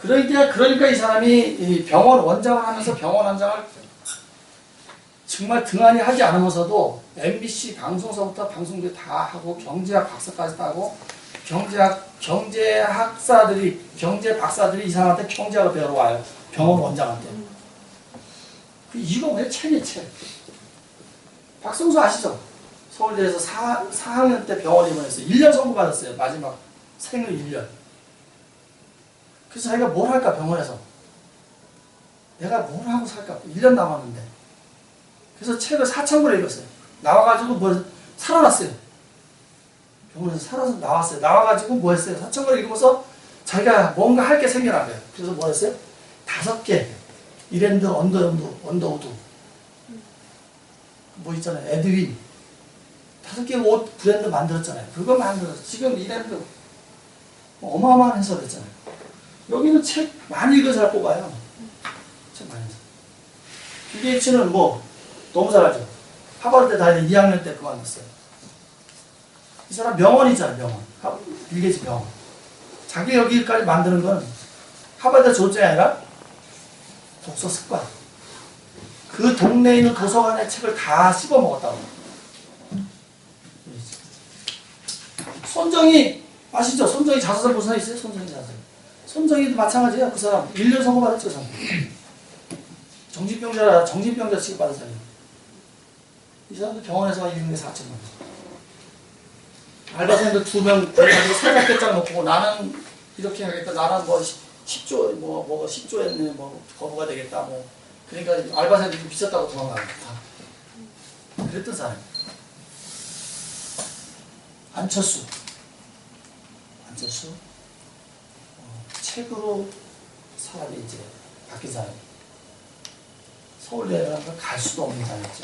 Speaker 1: 그러니까 이 사람이 이 병원 원장을 하면서 병원 원장을 정말 등한히 하지 않으면서도 MBC 방송사부터 방송들 다 하고 경제학 박사까지 따고 경제 박사들이 이 사람한테 경제학을 배우러 와요. 병원 원장한테. 그 이유가 뭐냐? 책이에요, 책. 박성수 아시죠? 서울대에서 4학년 때 병원 입원했어요. 1년 선고 받았어요. 마지막 생후 1년. 그래서 자기가 뭘 할까 병원에서. 내가 뭘 하고 살까. 1년 남았는데. 그래서 책을 4,000권을 읽었어요. 나와가지고 뭐 살아났어요. 병원에서 살아서 나왔어요. 나와가지고 뭐 했어요? 4,000권을 읽으면서 자기가 뭔가 할 게 생겨난 거예요. 그래서 뭐 했어요? 5개. 이랜드 언더우드. 뭐 있잖아요. 에드윈. 5개 옷 브랜드 만들었잖아요. 그거 만들어서 지금 이랜드 어마어마한 회사 됐잖아요. 여기는 책 많이 읽은 사람 뽑아요. 책 많이 읽은 빌 게이츠는 뭐 너무 잘하죠. 하버드 다니는 2학년 때 그만뒀어요. 이 사람 명언이잖아요. 명언. 빌 게이츠 명언. 자기 여기까지 만드는 건 하버드 졸업장이 아니라 독서 습관. 그 동네에 있는 도서관의 책을 다 씹어 먹었다고. 손정희 아시죠? 손정희 자서전 본 사람 있어요? 손정희 자서전. 손정희도 마찬가지예요. 그 사람 1년 선고 받았죠. 그 사람. 정신병자 취급받은 사람이에요. 이 사람도 병원에서 1년에 4천만 원. 알바생들 2명 돼가지고 사각대장 놓고 나는 이렇게 하겠다. 나는 뭐 10조 뭐 10조 했네. 뭐 거부가 되겠다. 뭐 그러니까 알바생들이 비쌌다고 도망가는 거야. 그랬던 사람. 안철수. 책으로 사람이 이제 바뀐 사람. 서울대라는 걸 갈 수도 없는 사람이죠.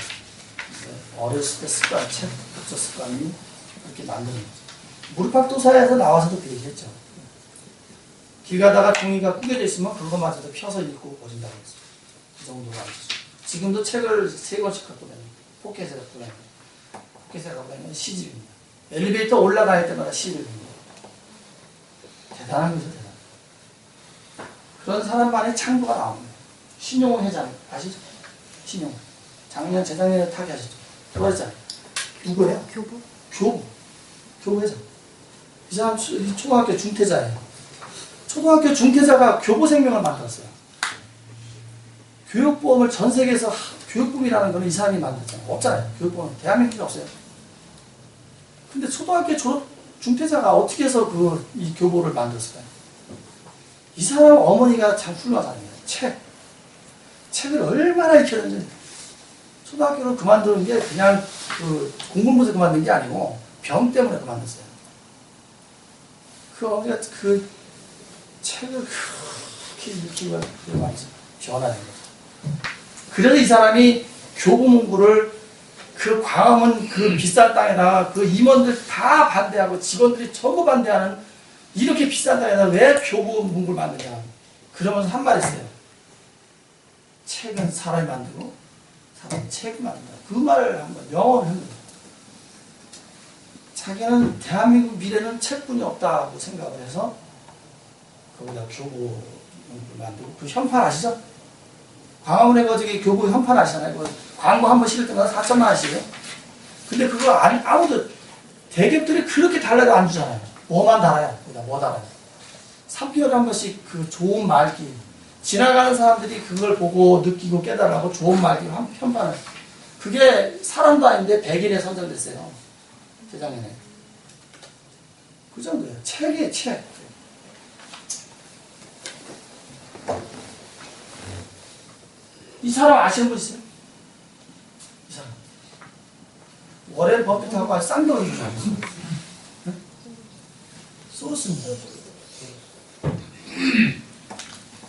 Speaker 1: 어렸을 때 습관, 책 독서 습관이 그렇게 만드는 거죠. 무릎팍도사에서 나와서도 그 얘기했죠. 길 가다가 종이가 구겨져 있으면 그거마저도 펴서 읽고 보신다고 했어요. 그 정도가 아니죠. 지금도 책을 3권씩 갖고 다니고 포켓에 갖고 다니고 포켓에 갖고 다니면 시집입니다. 엘리베이터 올라갈 때마다 시를 봅니다. 대단한 거죠, 대단. 그런 사람만의 창조가 나옵니다. 신용훈 회장 아시죠? 신용훈. 작년, 재작년에 타계하셨죠. 그랬잖아요. 누구예요? 교부 회장. 이 사람 초등학교 중퇴자예요. 초등학교 중퇴자가 교보생명을 만들었어요. 교육보험을 전 세계에서 교육보험이라는 거는 이 사람이 만들었잖아요. 없잖아요. 교육보험은 대한민국에 없어요. 근데 초등학교 졸업 중퇴자가 어떻게 해서 이 교보를 만들었을까요? 이 사람 어머니가 참 훌륭하잖아요. 책을 얼마나 익혔는지. 초등학교를 그만두는 게 그냥 공군부에서 그만둔 게 아니고 병 때문에 그만뒀어요. 그 어머니가 그 책을 그렇게 읽기가 변화된 거죠. 그래서 이 사람이 교보문고를 그 광화문 그 비싼 땅에다가 그 임원들 다 반대하고 직원들이 전부 반대하는 이렇게 비싼 땅에다 왜 교보문고를 만드냐. 그러면서 한 말 했어요. 책은 사람이 만들고 사람은 책을 만든다. 그 말을 한번 명언을 한 거예요. 자기는 대한민국 미래는 책뿐이 없다고 생각을 해서 거기다 교보문고를 만들고 그 현판 아시죠? 광화문에 저기 교보 현판 아시잖아요. 그 광고 한 번 실을 때마다 4천만 원씩이에요. 근데 그거 아무도 대기업들이 그렇게 달라도 안 주잖아요. 뭐만 달아요. 거기다 뭐 달아요. 3개월에 한 번씩 그 좋은 말기 지나가는 사람들이 그걸 보고 느끼고 깨달으라고 좋은 말기 현판을 그게 사람도 아닌데 100일에 선정됐어요. 재작년에. 그 정도예요. 책이에요. 책. 이 사람 아시는 분 있어요? 이 사람. 워렌 버핏하고 아주 쌍둥이인 줄 알았어요. 소로스입니다.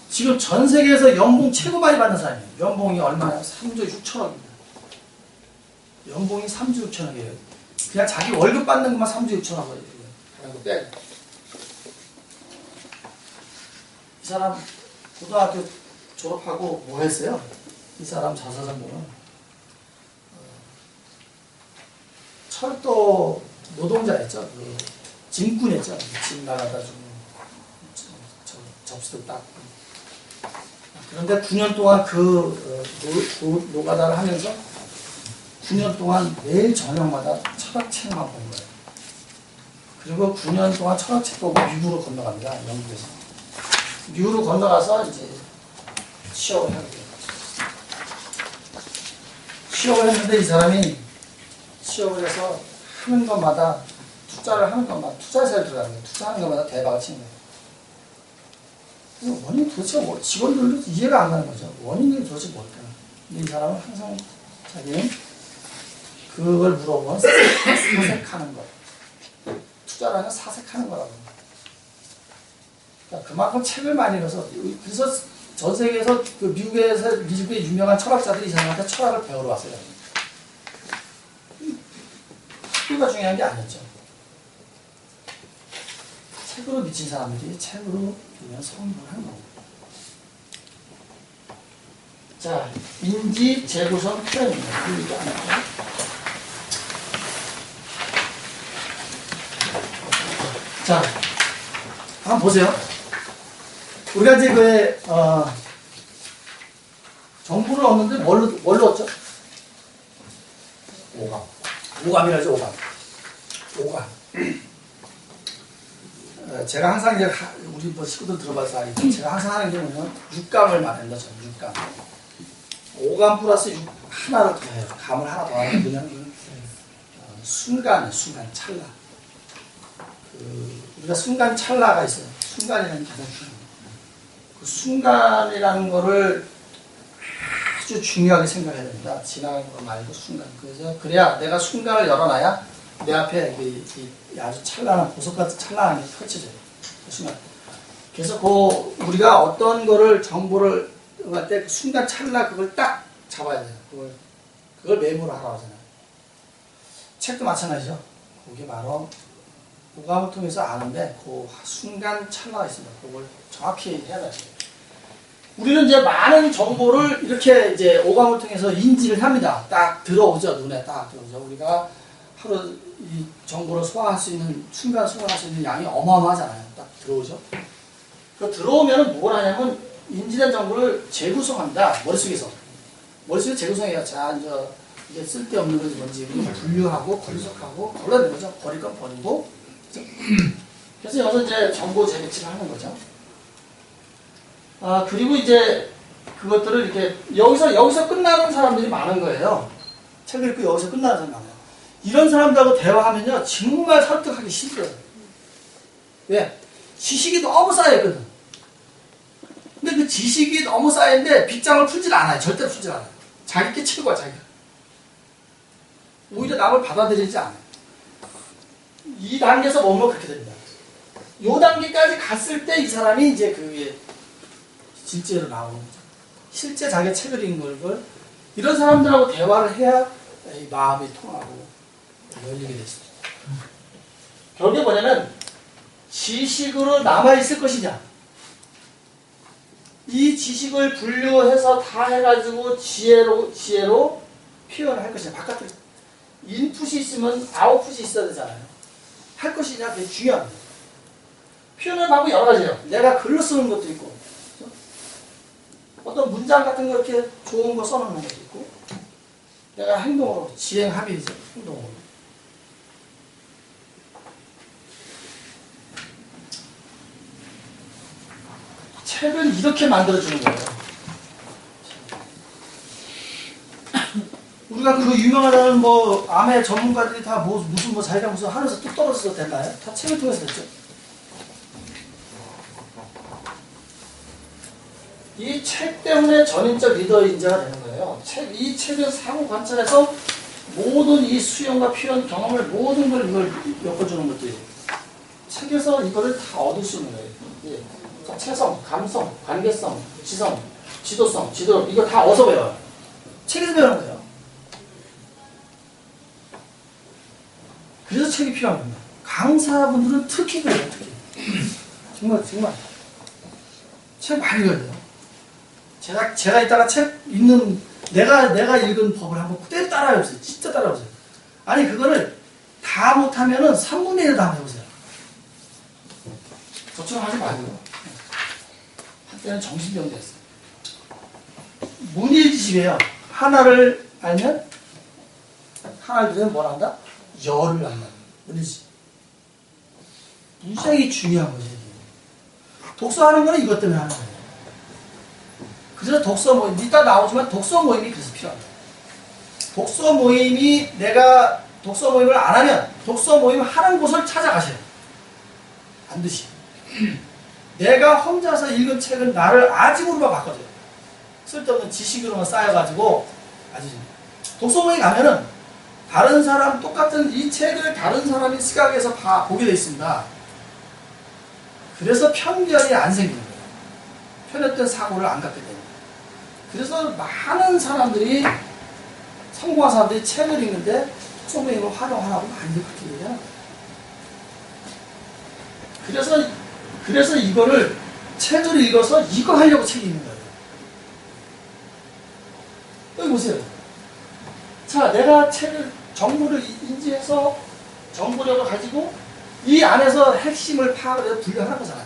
Speaker 1: 지금 전 세계에서 연봉 최고 많이 받는 사람이에요. 연봉이 얼마나? 3조 6천억입니다. 연봉이 3조 6천억이에요. 그냥 자기 월급 받는 것만 3조 6천억이에요. 이 사람 고등학교 졸업하고 뭐 했어요? 이 사람 자서전 보면 철도 노동자였죠. 그 짐꾼이었죠. 짐 나가다 주고 접수도 딱. 그런데 9년 동안 그 노가다를 하면서 9년 동안 매일 저녁마다 철학책만 본 거예요. 그리고 9년 동안 철학책 보고 미국으로 건너갑니다. 영국에서. 미국으로 건너가서 이제 취업을 하게 돼요. 취업을 했는데 이 사람이 취업을 해서 하는 것마다 투자를 하는 것마다 투자세를 들어가는 거예요. 투자하는 것마다 대박을 치는 거예요. 그래서 원인이 도대체 뭐 직원들도 이해가 안 가는 거죠. 원인이 도대체 뭘까? 근데 이 사람은 항상 자기는 그걸 물어보면 사색하는 거. 투자라는 사색하는 거라고. 그러니까 그만큼 책을 많이 읽어서 그래서 전 세계에서 그 미국의 유명한 철학자들이 이 사람한테 철학을 배우러 왔어요. 학교가 중요한 게 아니었죠. 책으로 미친 사람들이 책으로 그냥 성공을 하는 거고. 자, 인지 재구성 표현입니다. 그 얘기 안 할까요? 자, 한번 보세요. 우리가 이제 정보를 얻는데 뭘로 얻죠? 오감. 오감이라죠, 오감. 오감. 제가 항상 이제 우리 뭐 식구들 들어봐서 알겠지만 제가 항상 하는 게 뭐냐면 육감을 말한다, 저는 육감. 오감 플러스 하나를 더해요. 감을 하나 더하면 그냥 순간, 찰나. 우리가 순간 찰나가 있어요. 순간이라는 게 가장 중요해요. 그 순간이라는 거를 아주 중요하게 생각해야 됩니다. 지나간 거 말고 순간. 그래야 내가 순간을 열어놔야 내 앞에 아주 찬란한, 보석같은 찬란한 게 펼쳐져요. 그 순간. 그래서 우리가 어떤 거를 정보를 할 때 그 순간 찰나 그걸 딱 잡아야 돼요. 그걸 메모를 하라고 하잖아요. 책도 마찬가지죠. 그게 바로 오감을 통해서 아는데 그 순간 찰나가 있습니다. 그걸 정확히 해야 돼요. 우리는 이제 많은 정보를 이렇게 이제 오감을 통해서 인지를 합니다. 딱 들어오죠. 눈에 딱 들어오죠. 우리가 하루 이 정보를 소화할 수 있는, 순간 소화할 수 있는 양이 어마어마하잖아요. 딱 들어오죠. 그 들어오면 뭘 하냐면 인지된 정보를 재구성합니다. 머릿속에 재구성해요. 자, 이게 쓸데없는 것이 뭔지 분류하고 분석하고 걸러내는 거죠. 버릴 건 버리고. 그래서 여기서 이제 정보 재배치를 하는 거죠. 그리고 이제 그것들을 이렇게 여기서 끝나는 사람들이 많은 거예요. 책을 읽고 여기서 끝나는 사람이 많아요. 이런 사람들하고 대화하면요, 정말 설득하기 힘들어요. 왜? 지식이 너무 쌓여있거든. 근데 그 지식이 너무 쌓였는데 빗장을 풀질 않아요. 절대로 풀질 않아요. 자기 게 최고야, 자기가. 오히려 남을 받아들이지 않아요. 이 단계에서 머물면 그렇게 됩니다. 이 단계까지 갔을 때 이 사람이 이제 그게 실제로 나오는 거죠. 실제 자기가 책을 읽는 걸 이런 사람들하고 대화를 해야 이 마음이 통하고 열리게 됐습니다. 결국에 뭐냐면 지식으로 남아있을 것이냐, 이 지식을 분류해서 다 해가지고 지혜로 표현을 할 것이냐, 바깥에 인풋이 있으면 아웃풋이 있어야 되잖아요. 할 것이냐, 되게 중요합니다. 표현의 방법이 여러 가지예요. 내가 글로 쓰는 것도 있고, 그렇죠? 어떤 문장 같은 거 이렇게 좋은 거 써놓는 것도 있고, 내가 행동으로, 지행합의죠, 행동으로. 책은 이렇게 만들어주는 거예요. 우리가 그 유명하다는 암의 전문가들이 다 무슨 자기가 무슨 하늘에서 뚝 떨어져서 됐나요? 다 책을 통해서 됐죠. 이 책 때문에 전인적 리더 인재가 되는 거예요. 이 책은 사고 관찰해서 모든 이 수용과 표현 경험을 모든 걸 이걸 엮어주는 것들이 책에서 이거를 다 얻을 수 있는 거예요. 예. 체성, 감성, 관계성, 지성, 지도성, 지도력 이거 다 어디서 배워요? 책에서 배우는 거예요. 그래서 책이 필요한 겁니다. 강사분들은 특히 그래요. 특히. 정말 책 많이 읽어야 돼요. 제가 이따가 책 읽는 내가 읽은 법을 한번 그대로 따라해보세요. 진짜 따라해보세요. 아니 그거를 다 못하면은 3분의 1도 한번 해보세요. 저처럼 하지 말고. 그때는 정신병자였어요. 문일지식이에요. 하나를 알면 하나를 들으면 뭘 한다? 열을 안다. 문일지식. 무지하게 중요한 거죠. 독서하는 거는 이것 때문에 하는 거예요. 그래서 독서 모임, 이따 나오지만 독서 모임이 그래서 필요합니다. 독서 모임이 내가 독서 모임을 안 하면 독서 모임 하는 곳을 찾아가셔요. 반드시. 내가 혼자서 읽은 책은 나를 아직으로만 바꿔줘요. 쓸데없는 지식으로만 쌓여가지고 아직 독서 모임 가면은 다른 사람 똑같은 이 책을 다른 사람이 시각에서 보게 돼 있습니다. 그래서 편견이 안 생기는 거예요. 편협된 사고를 안 갖게 됩니다. 그래서 많은 사람들이 성공한 사람들이 책을 읽는데 독서 모임을 활용하라고 많이들 그렇게 얘기해요. 그래서 이거를 책을 읽어서 이거 하려고 책이 있는 거예요. 여기 보세요. 자, 내가 책을 정보를 인지해서 정보력을 가지고 이 안에서 핵심을 파악을 해서 분류하는 거잖아요.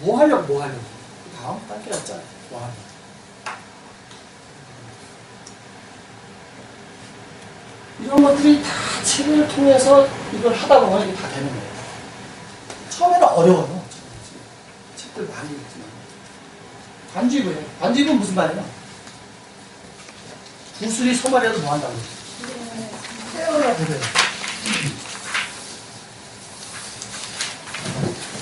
Speaker 1: 뭐 하려고. 다음 단계였잖아요. 뭐 하려고. 이런 것들이 다 책을 통해서 이걸 하다 보면 이게 다 되는 거예요. 처음에는 어려워요. 책들 많이 읽지만. 관주입이에요. 관주입은 무슨 말이에요? 구슬이 소말이라도 뭐 한다고? 깨어라 되고요.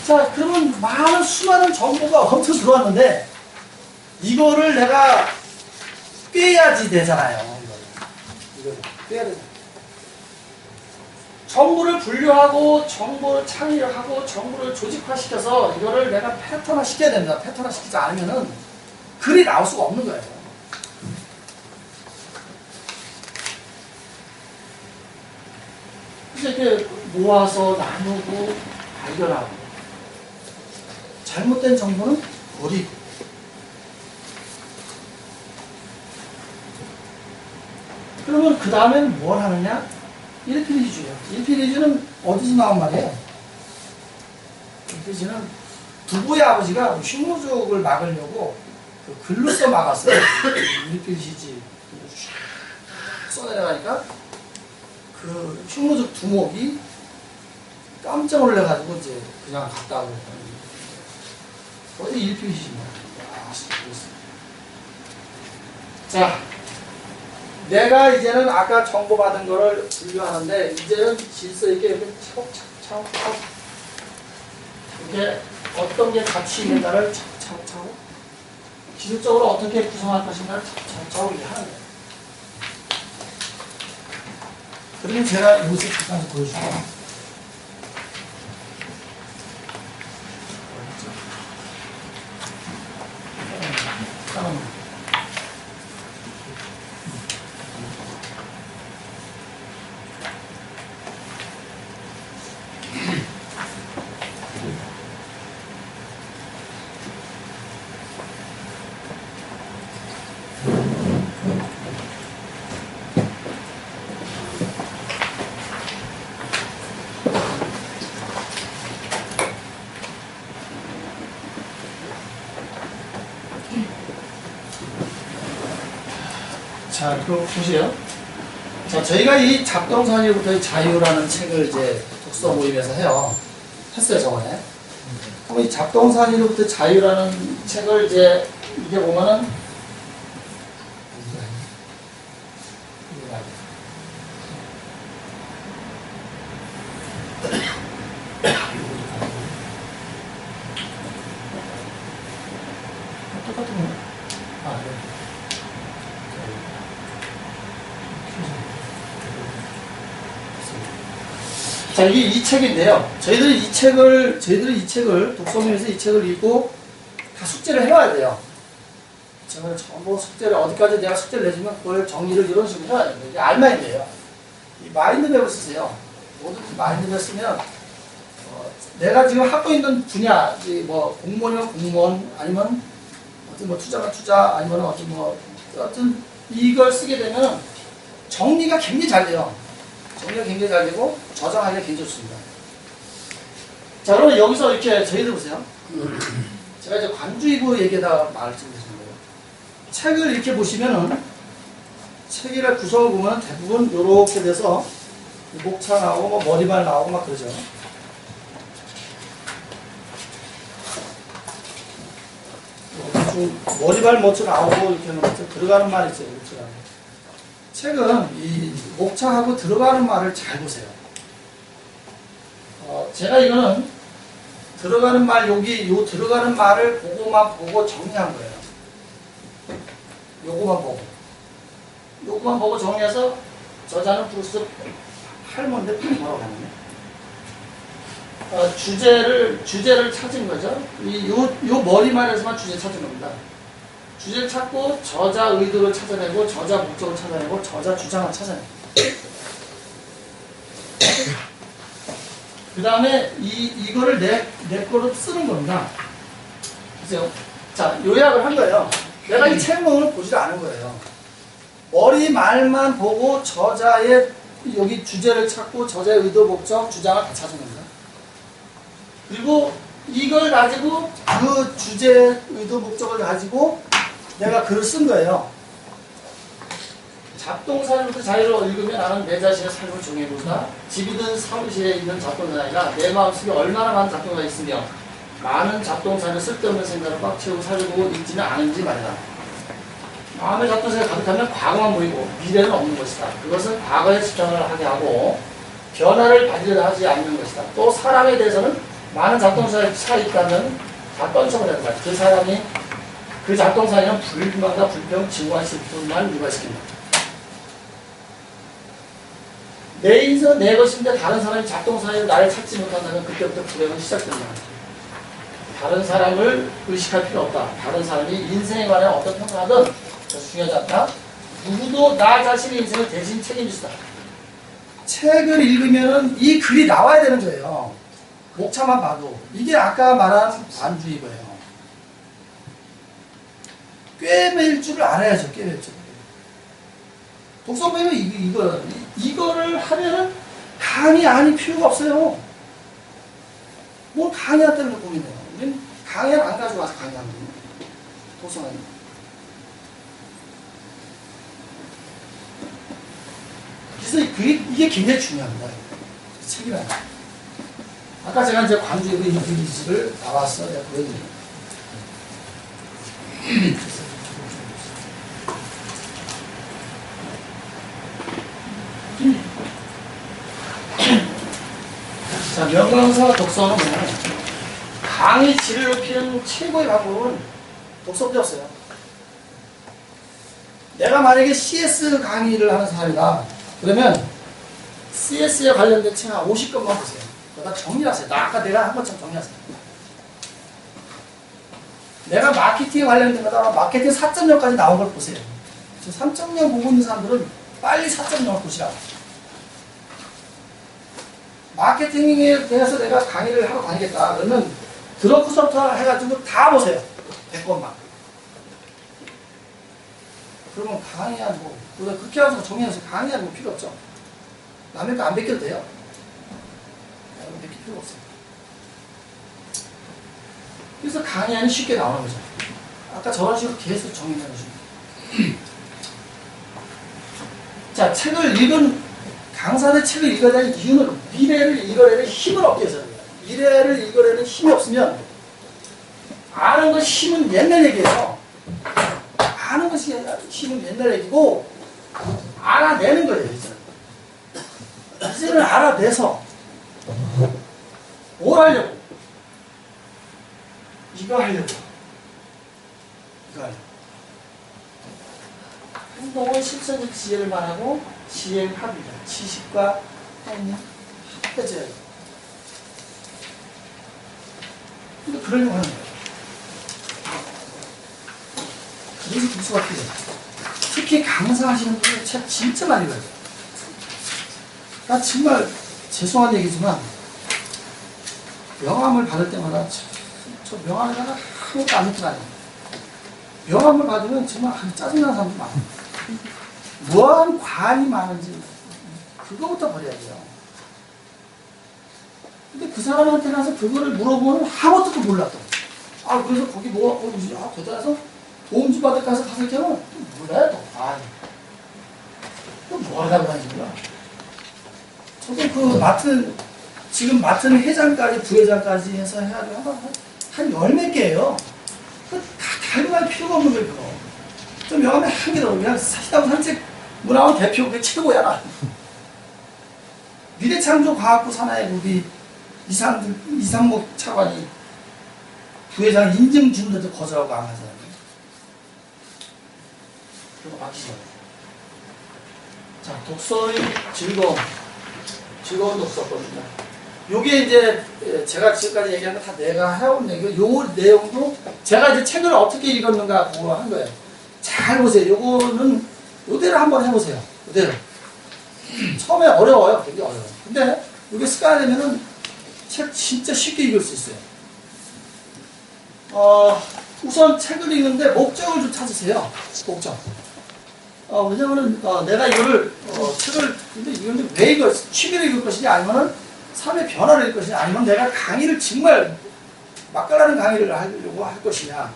Speaker 1: 자, 그러면 수많은 정보가 엄청 들어왔는데 이거를 내가 꿰야지 되잖아요. 이거를 꿰야 되잖아요. 정보를 분류하고 정보를 창의하고 정보를 조직화시켜서 이거를 내가 패턴화 시켜야 됩니다. 패턴화 시키지 않으면은 글이 나올 수가 없는 거예요. 이렇게 모아서 나누고 발견하고 잘못된 정보는 버리고 그러면 그 다음에는 뭘 하느냐? 1필리주예요. 1필리주는 어디서 나온 말이에요? 1필리주는 두부의 아버지가 흉노족을 막으려고 그 글로 써 막았어요. 1필리주지 써내려가니까 그 흉노족 두목이 깜짝 놀래가지고 이제 그냥 갔다 오고 어디 1필리주입니다. 자, 내가 이제는 아까 정보받은 거를 분류하는데 이제는 질서 있게 이렇게 차곡차곡 이게 어떤 게 가치 있는가를 차곡차곡 기술적으로 어떻게 구성할 것인가를 차곡차곡 이렇게 하는 거예요. 그러면 제가 이 모습 잠깐 보여줄게요. 자, 그럼 보세요. 자, 저희가 이 잡동사니로부터의 자유라는 책을 이제 독서 모임에서 했어요, 저번에. 그럼 이 잡동사니로부터의 자유라는 책을 이제, 이게 보면은, 똑같은 거. 아, 네. 자, 이게 이 책인데요. 저희들이 이 책을 독서모임에서 이 책을 읽고 다 숙제를 해와야 돼요. 제가 전부 숙제를 어디까지 내가 숙제를 내주면 그걸 정리를 이런 식으로 해야 됩니다. 이게 알마인드예요. 이 마인드맵을 쓰세요. 모두 마인드맵을 쓰면 내가 지금 하고 있는 분야, 뭐 공무원이면 공무원, 아니면 어떤 뭐 투자가 투자, 아니면 어떤 이걸 쓰게 되면 정리가 굉장히 잘 돼요. 정리가 굉장히 잘 되고 저장하기가 굉장히 좋습니다. 자, 그러면 여기서 이렇게 저희들 보세요. 제가 이제 관주이부 얘기에다가 말을 좀 드리는 거예요. 책을 이렇게 보시면은, 책이라 구성을 보면 대부분 이렇게 돼서 목차 나오고 뭐 머리말 나오고 막 그러죠. 좀 머리발 모처 나오고 이렇게 하는 것들 들어가는 말이 있어요. 그렇죠? 책은 이 목차하고 들어가는 말을 잘 보세요. 제가 이거는 들어가는 말 여기 요 들어가는 말을 보고만 보고 정리한 거예요. 요거만 보고 정리해서 저자는 브루스 할머니인데 뭐라고 하느냐? 주제를 찾은 거죠. 요 머리말에서만 주제 찾은 겁니다. 주제를 찾고 저자 의도를 찾아내고 저자 목적을 찾아내고 저자 주장을 찾아내고 그 다음에 이거를 내 거로 쓰는 겁니다. 보세요. 자, 요약을 한 거예요. 내가 이 책문을 보지를 않은 거예요. 머리말만 보고 저자의 여기 주제를 찾고 저자의 의도, 목적, 주장을 다 찾은 겁니다. 그리고 이걸 가지고 그 주제, 의도, 목적을 가지고 내가 글을 쓴 거예요. 잡동사니부터 자유로 읽으면 나는 내 자신의 삶을 정해보자. 집이든 사무실에 있는 잡동사가 아니라 내 마음속에 얼마나 많은 잡동사가 있으며 많은 잡동사를 쓸데없는 생각을 꽉 채우고 살고 있지는 않은지 말이다. 마음의 잡동사가 가득하면 과거만 보이고 미래는 없는 것이다. 그것은 과거에 집착을 하게 하고 변화를 받으려 하지 않는 것이다. 또 사람에 대해서는 많은 잡동사가 차 있다면 다 던져버려야 된다. 그 사람이 그 잡동사에는 불만과 불평, 증오와 슬픔만 유발시킨다. 내 인생은 내 것인데 다른 사람이 잡동사에 나를 찾지 못한다면 그때부터 불행은 시작된다. 다른 사람을 의식할 필요 없다. 다른 사람이 인생에 관해 어떤 평가를 하든 중요하지 않다. 누구도 나 자신의 인생을 대신 책임지다. 책을 읽으면 이 글이 나와야 되는 거예요. 목차만 봐도. 이게 아까 말한 관주이거예요. 꿰맬 줄을 알아야죠. 꿰맬 줄. 독서 모임은 이거를 하면은 강의 아닐 필요가 없어요. 뭘 강의한다는 걸 고민해요. 우리는 강의를 안 가지고 와서 강의하는 거예요. 독서는. 그래서 이게 굉장히 중요합니다. 책이라는 거. 아까 제가 이제 관주이부 이미지를 나왔어. 내가 보여드릴게요. 자, 명강사 독서는 강의 질을 높이는 최고의 방법은 독서밖에 없어요. 내가 만약에 CS 강의를 하는 사람이다. 그러면 CS에 관련된 책 한 50권만 보세요. 그러다 정리하세요. 아까 내가 한 것처럼 정리하세요. 내가 마케팅에 관련된 거다. 마케팅 4.0까지 나온 걸 보세요. 지금 3.0 보고 있는 사람들은 빨리 4.0을 보시라고. 마케팅에 대해서 내가 강의를 하러 다니겠다. 그러면 드러프서부터 해가지고 다 보세요. 100권만. 그러면 강의하는 거, 그렇게 하면서 정리해서 강의하는 거 필요 없죠. 남의 거 안 베껴도 돼요. 남의 거 베낄 필요 없어요. 그래서 강의하는 쉽게 나오는 거죠. 아까 저런 식으로 계속 정리하는 거죠. 자, 책을 읽은 강사의 책을 읽어야 되는 이유는 미래를 읽어내는 힘을 얻기 위해서예요. 미래를 읽어내는 힘이 없으면 아는 것 힘은 옛날 얘기예요. 아는 것이 힘은 옛날 얘기고 알아내는 거예요. 이제는 알아내서 뭘 하려고? 이거 하려고. 행동은 실천적 지혜를 말하고 지행합니다. 지식과 행위 합해져야 돼요. 근데 그러려고 하는 거예요. 그래서 독서가 필요해요. 특히 강사하시는 분들 책 진짜 많이 읽어요. 나 정말 죄송한 얘기지만 명함을 받을 때마다 저 명함에다가 아무것도 안 넣더라고요. 명함을 받으면 정말 짜증나는 사람도 많아요. 뭐한 관이 많은지 그거부터 버려야 돼요. 근데 그 사람한테 가서 그거를 물어보면 아무것도 몰랐던. 그래서 거기 거기다 가서 도움 좀 받을 가서 이렇게 하면 몰라요 또. 또 뭐하다고 다니는 거야. 저도 그 지금 맡은 회장까지 부회장까지 해서 해가지고 한 열 몇 개예요. 다 달고 갈 필요가 없는 거예요 그거. 좀 명함에 한 개도 그냥 사시다고 산책 문화원 대표 그게 최고야 나. 미래창조과학부 산하의 우리 이상목 차관이 부회장 인증 주는데도 거절하고 안 하잖아요. 그거 막히죠. 자, 독서의 즐거운 독서거든요. 요게 이제 제가 지금까지 얘기한 거 다 내가 해온 얘기고, 요 내용도 제가 이제 책을 어떻게 읽었는가 그거 한 거예요. 잘 보세요. 요거는 요대로 한번 해보세요. 요대로. 처음에 어려워요. 되게 어려워요. 근데 이게 습관화되면은 책 진짜 쉽게 읽을 수 있어요. 우선 책을 읽는데 목적을 좀 찾으세요. 목적. 왜냐면은 내가 이거를 책을 근데 이걸 왜 읽을 취미로 읽을 것이냐 아니면은 삶의 변화를 읽을 것이냐 아니면 내가 강의를 정말 맛깔나는 강의를 하려고 할 것이냐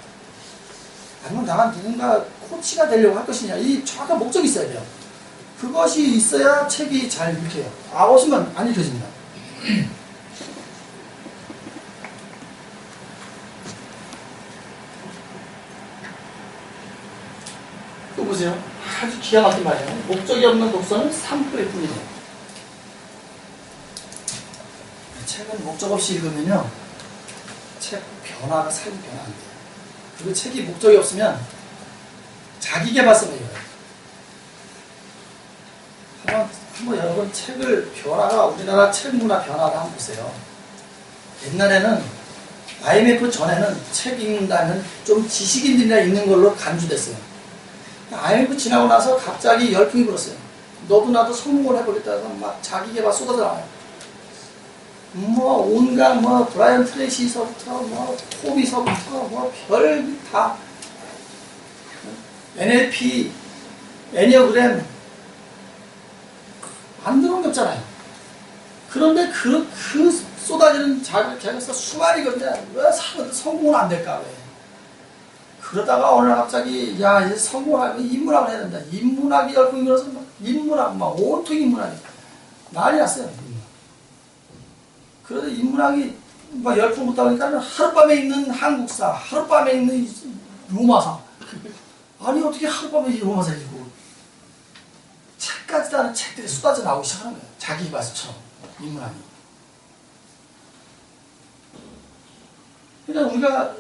Speaker 1: 아니면 나가 누군가 코치가 되려고 할 것이냐 이 정확한 목적이 있어야 돼요. 그것이 있어야 책이 잘 읽혀요. 없으면 안 읽혀집니다. 또 보세요. 아주 기가 막힌 말이에요. 목적이 없는 독서는 산불일 뿐이에요. 책은 목적 없이 읽으면요. 책 변화가 삶이 변화 안 돼요. 그리고 책이 목적이 없으면 자기계발서가 이거예요. 한번 여러분 책을 변화가 우리나라 책 문화 변화를 한번 보세요. 옛날에는 IMF 전에는 책 읽는다면 좀 지식인들이나 읽는 걸로 간주됐어요. IMF 지나고 나서 갑자기 열풍이 불었어요. 너도 나도 성공을 해보겠다고 막 자기계발 쏟아져 나와요. 온갖 브라이언 트레이시서부터 호비서부터 별 다 NLP, 애니어그램 안 들어온 게 없잖아요. 그런데 그 쏟아지는 자기가 수많이 건데 왜 성공은 안 될까 왜? 그러다가 어느 날 갑자기 이제 성공하면 인문학을 해야 된다. 인문학이 열풍이 불어서 인문학 온통 인문학이 난리 났어요. 그래서 인문학이 열풍 붙다 보니까 하룻밤에 읽는 한국사, 하룻밤에 읽는 로마사. 아니 어떻게 하룻밤에 로마사 읽고 책까지도 않은 책들이 쏟아져 나오기 시작하는 거예요. 자기 기발서처럼 인문학이. 그러니까 우리가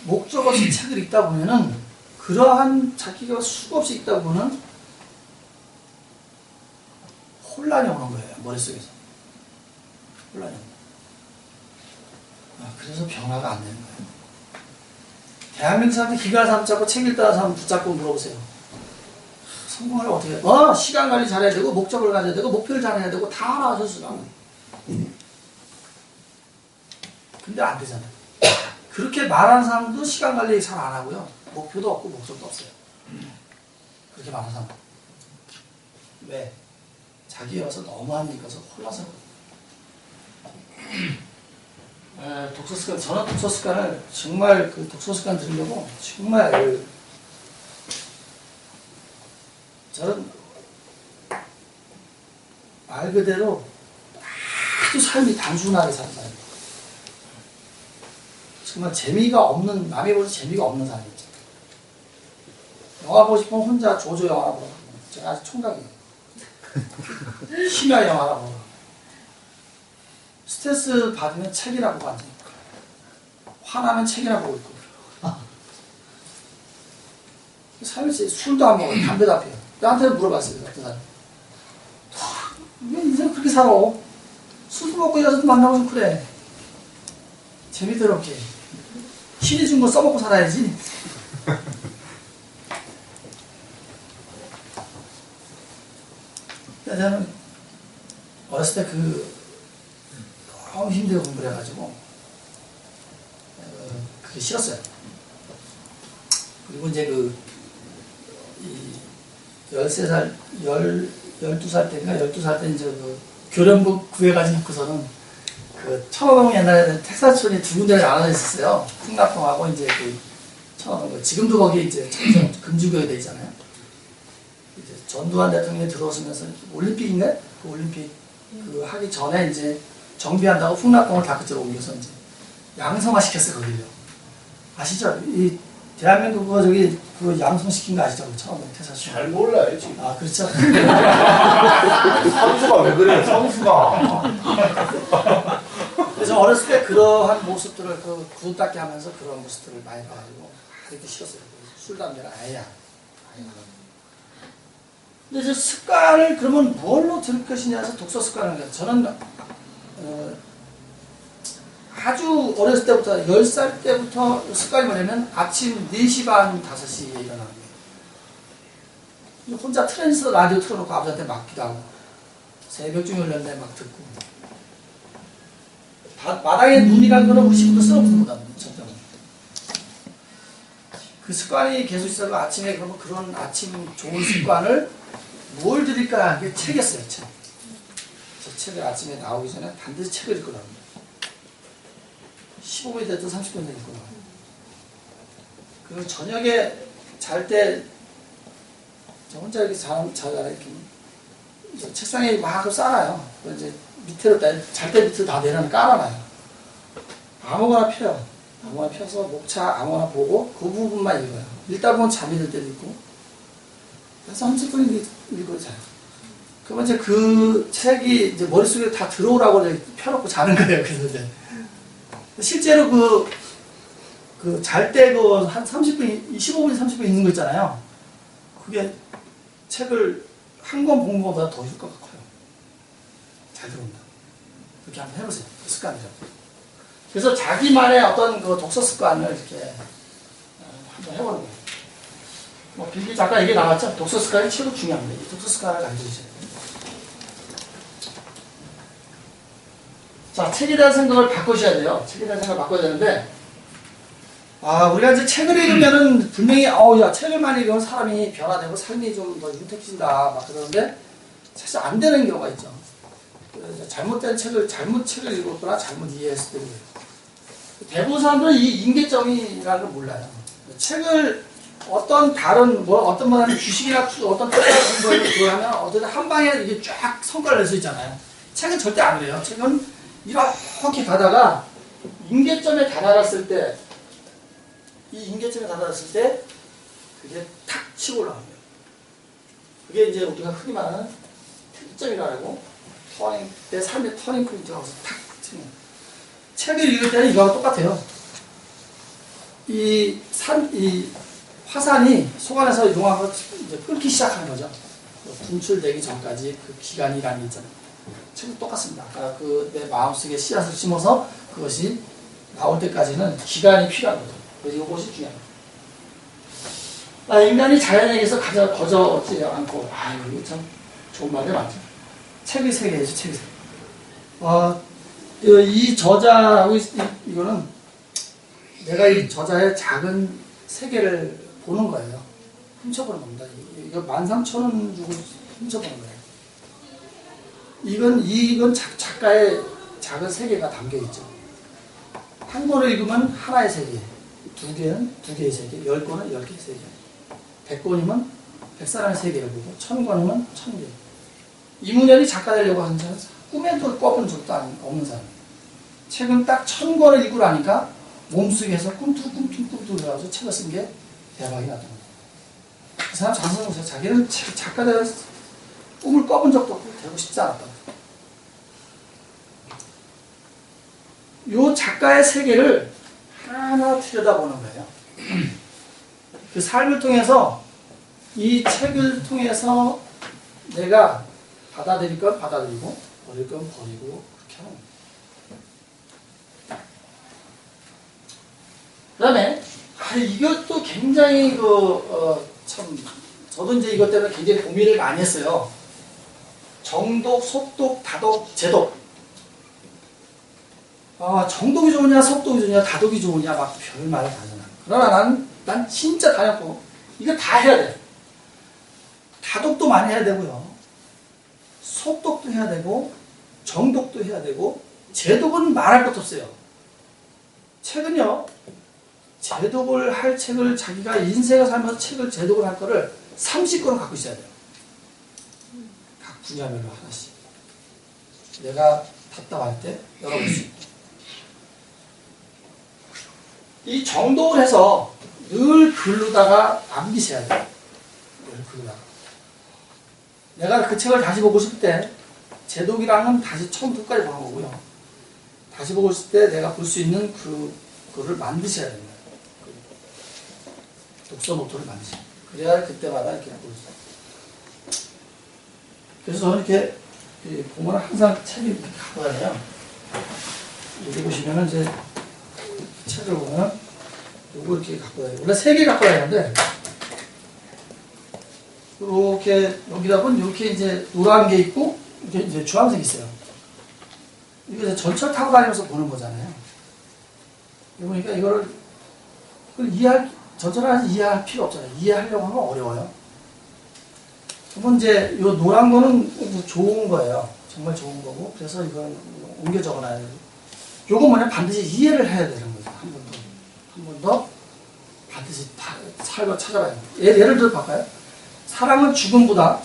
Speaker 1: 목적 없이 책을 읽다 보면은 그러한 자기가 수없이 읽다 보면은 혼란이 오는 거예요. 머릿속에서. 혼란이 오는 거예요. 그래서 변화가 안 되는 거예요. 대한민국 사람들 기가 잡고 책 읽다가 사람 붙잡고 물어보세요. 성공을 어떻게 해? 시간 관리 잘해야 되고 목적을 가져야 되고 목표를 잘해야 되고 다 알아 스스로. 근데 안 되잖아요. 그렇게 말하는 사람도 시간 관리 잘 안 하고요. 목표도 없고 목적도 없어요. 그렇게 말하는 사람. 왜? 자기에 와서 너무 안 읽어서 혼라서 독서 습관, 저는 독서 습관을 정말 그 독서 습관 들으려고 정말 저는 말 그대로 아주 삶이 단순하게 사는 사람이에요. 정말 재미가 없는, 남이 보는 재미가 없는 사람이죠. 영화 보고 싶으면 혼자 조조 영화나 보고 제가 아주 총각이에요. 심야 영화나 보고 스트레스 받으면 책이나 보고 앉아있고 화나면 책이나 보고 있고 삶에서 술도 안 먹어요. 담배도 안 피워요. 나한테 물어봤어요. 어떤 사람 왜 인생 그렇게 살아? 술도 먹고 일어서도 만나고 좀 그래. 재미더럽게 신이 준 거 써먹고 살아야지. 저는 어렸을 때 너무 힘들게 공부를 해가지고 그게 싫었어요. 그리고 이제 13살, 12살 때인가 12살 때 이제 교련부 구해가지고 놓고서는 그 천호동 옛날에는 텍사스촌이 두 군데를 나눠져 있었어요. 풍락동하고 이제 그 천호동. 지금도 거기 이제 점점 금지구역이 돼 있잖아요. 이제 전두환 대통령이 들어오시면서 올림픽인데 그 올림픽 그 하기 전에 이제 정비한다고 풍락동을 다 그쪽으로 옮겨서 이제 양성화 시켰어요 거기요. 아시죠? 이 대한민국 그거 저기 그 양성시킨 거 아시죠? 처음에 텍사스.
Speaker 4: 잘 몰라요 지금.
Speaker 1: 아 그렇죠.
Speaker 4: 성수가 왜 그래요? 성수가.
Speaker 1: 그래서 어렸을 때 그러한 모습들을 그 구두닦기 하면서 그런 모습들을 많이 봐가지고 이렇게 싫었어요. 술 담배를 아예 안. 근데 이제 습관을 그러면 뭘로 들을 것이냐 해서 독서 습관을 해요. 저는 아주 어렸을 때부터 10살 때부터 습관이 뭐냐면 아침 4시 반 5시에 일어나는 거예요. 혼자 트랜스 라디오 틀어놓고 아버지한테 맡기도 하고 새벽중에 울렸는데 막 듣고 마당에 눈이란 거는 우리 식구도 쓸어보는 거다. 그 습관이 계속 있어서 아침에 그러면 그런 아침 좋은 습관을 뭘 드릴까 하는 게 책이었어요. 책. 저 책을 아침에 나오기 전에 반드시 책을 읽고 나옵니다. 15분이 됐든 30분 됐든 읽고 나와요. 그리고 저녁에 잘 때 저 혼자 이렇게 자다가 이렇게 책상에 막 쌓아요. 이제 밑으로 잘 때 밑으로 다 내려놓고 깔아놔요. 아무거나 펴요. 아무거나 펴서 목차 아무거나 보고 그 부분만 읽어요. 읽다 보면 잠이 들 때도 있고 그래서 30분 읽고 자요. 그러면 이제 그 책이 이제 머릿속에 다 들어오라고 이제 펴놓고 자는 거예요. 그래서 이제 실제로 그 잘 때 그 한 30분, 15분, 30분 읽는 거 있잖아요. 그게 책을 한 권 본 것보다 더 효과가 커요. 잘 들어온다. 그렇게 한번 해보세요. 그 습관이죠. 그래서 자기만의 어떤 그 독서 습관을 이렇게 한번 해보는 거예요. 뭐 빌기 잠깐 얘기 나왔죠? 독서 습관이 최고 중요합니다. 이 독서 습관을 가지고 있어요. 자, 책에 대한 생각을 바꾸셔야 돼요. 책에 대한 생각을 바꿔야 되는데, 우리가 이제 책을 읽으면은 분명히, 야, 책을 많이 읽으면 사람이 변화되고 삶이 좀 더 윤택해진다, 막 그러는데, 사실 안 되는 경우가 있죠. 잘못된 책을, 잘못 책을 읽었거나 잘못 이해했을 때는. 대부분 사람들은 이 임계점이라는 걸 몰라요. 책을 어떤 다른, 어떤 분은 주식이나 어떤 특별한 공부를 하면 어쨌든 한 방에 이게 쫙 성과를 낼 수 있잖아요. 책은 절대 안 그래요. 책은 이렇게 가다가 임계점에 다다랐을 때, 이 임계점에 다다랐을 때, 그게 탁 치고 올라가는 거예요. 그게 이제 우리가 흔히 말하는 특점이라고, 내 삶의 터닝 포인트가 와서 탁 치는 거예요. 책을 읽을 때는 이거하고 똑같아요. 이 화산이 속안에서 용암으로 이제 끓기 시작하는 거죠. 분출되기 전까지 그 기간이라는 게 있잖아요. 책은 똑같습니다. 아까 내 마음속에 씨앗을 심어서 그것이 나올 때까지는 기간이 필요한 거죠. 그래서 이것이 중요합니다. 인간이 자연에게서 가장 거저지 않고, 이거 참 좋은 말이 많죠. 책의 세계에서 책의 세계. 이 저자하고 이거는 내가 이 저자의 작은 세계를 보는 거예요. 훔쳐보는 겁니다. 이거 13,000원 주고 훔쳐보는 거예요. 이건 작가의 작은 세계가 담겨있죠. 한 권을 읽으면 하나의 세계, 두 개는 두 개의 세계, 10권은 10개의 세계, 100권이면 100사람의 세계를 보고 1000권이면 1000개. 이문열이 작가 되려고 하는 사람은 꿈에도 꿔본 적도 없는 사람. 책은 딱 1000권을 읽고 나니까 몸속에서 꿈틀꿈틀 들어가서 책을 쓴 게 대박이 나더라고요. 그 사람 자신을 보세요. 자기는 작가 될 꿈을 꿔본 적도 없고 되고 싶지 않았다고. 이 작가의 세계를 하나 들여다보는 거예요. 그 삶을 통해서 이 책을 통해서 내가 받아들일 건 받아들이고 버릴 건 버리고 그렇게 하는 거예요. 그 다음에 이것도 굉장히 참 저도 이제 이것 때문에 굉장히 고민을 많이 했어요. 정독, 속독, 다독, 제독. 정독이 좋으냐, 속독이 좋으냐, 다독이 좋으냐, 막 별말을 다 하잖아. 그러나 난 진짜 다녔고, 이거 다 해야 돼. 다독도 많이 해야 되고요. 속독도 해야 되고, 정독도 해야 되고, 제독은 말할 것도 없어요. 책은요, 제독을 할 책을 자기가 인생을 살면서 책을 제독을 할 거를 30권을 갖고 있어야 돼요. 각 분야별로 하나씩. 내가 답답할 때 열어볼 수 있고. 이 정독을 해서 늘 글로다가 남기셔야 돼요. 늘 글로다가. 내가 그 책을 다시 보고 싶을 때 제독이라는 다시 처음부터 끝까지 보는 거고요. 다시 보고 싶을 때 내가 볼 수 있는 그거를 만드셔야 됩니다. 독서 목표를 만드셔야 돼요. 그래야 그때마다 이렇게 볼 수 있어요. 그래서 저는 이렇게 보면 항상 책이 이렇게 갖고 다녀요. 여기 보시면은 이제 책을 보면 요거 이렇게 갖고 다녀요. 원래 3개 갖고 다니는데 이렇게 여기다 보면 이렇게 이제 노란 게 있고 이게 이제 주황색이 있어요. 이게 이제 전철 타고 다니면서 보는 거잖아요. 그러니까 이거를 전철 안에서 이해할 필요 없잖아요. 이해하려고 하면 어려워요. 그러면 이제 이 노란 거는 좋은 거예요. 정말 좋은 거고. 그래서 이건 옮겨 적어놔야 돼요. 요거 뭐냐, 반드시 이해를 해야 되는 거죠. 한 번 더 반드시 살고 찾아봐야 돼요. 예를 들어 볼까요? 사랑은 죽음보다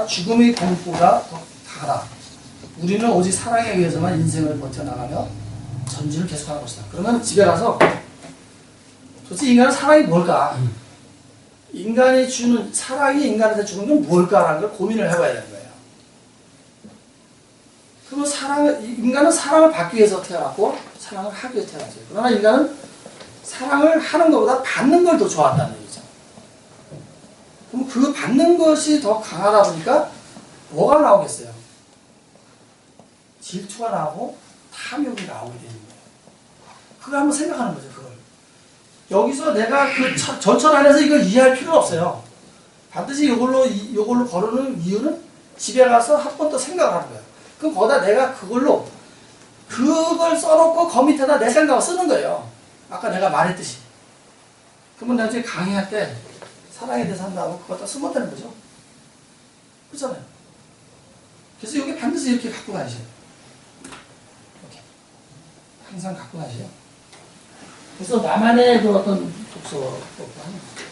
Speaker 1: 죽음의 공포가 더 강하다. 우리는 오직 사랑에 의해서만 인생을 버텨나가며 전진을 계속하는 것이다. 그러면 집에 가서 도대체 인간은 사랑이 뭘까? 인간이 주는, 사랑이 인간한테 주는 건 뭘까라는 걸 고민을 해봐야 되는 거예요. 그러면 인간은 사랑을 받기 위해서 태어났고 사랑을 하기 위해서 태어났어요. 그러나 인간은 사랑을 하는 것보다 받는 걸 더 좋아한다는 얘기죠. 그럼 그 받는 것이 더 강하다 보니까 뭐가 나오겠어요? 질투가 나오고 탐욕이 나오게 되는 거예요. 그걸 한번 생각하는 거죠, 그걸. 여기서 내가 그 전철 안에서 이걸 이해할 필요가 없어요. 반드시 요걸로 거르는 이유는 집에 가서 한 번 더 생각을 하는 거예요. 그럼 거기다 내가 그걸 써놓고 거 밑에다 내 생각을 쓰는 거예요. 아까 내가 말했듯이. 그러면 나중에 강의할 때 사랑에 대해서 한다고 그거 다 쓰면 되는 거죠. 그렇잖아요. 그래서 여기 반드시 이렇게 갖고 가셔야 돼요. 이렇게. 항상 갖고 가셔요. 그래서 나만의 그 어떤 독서법도 하는 거죠.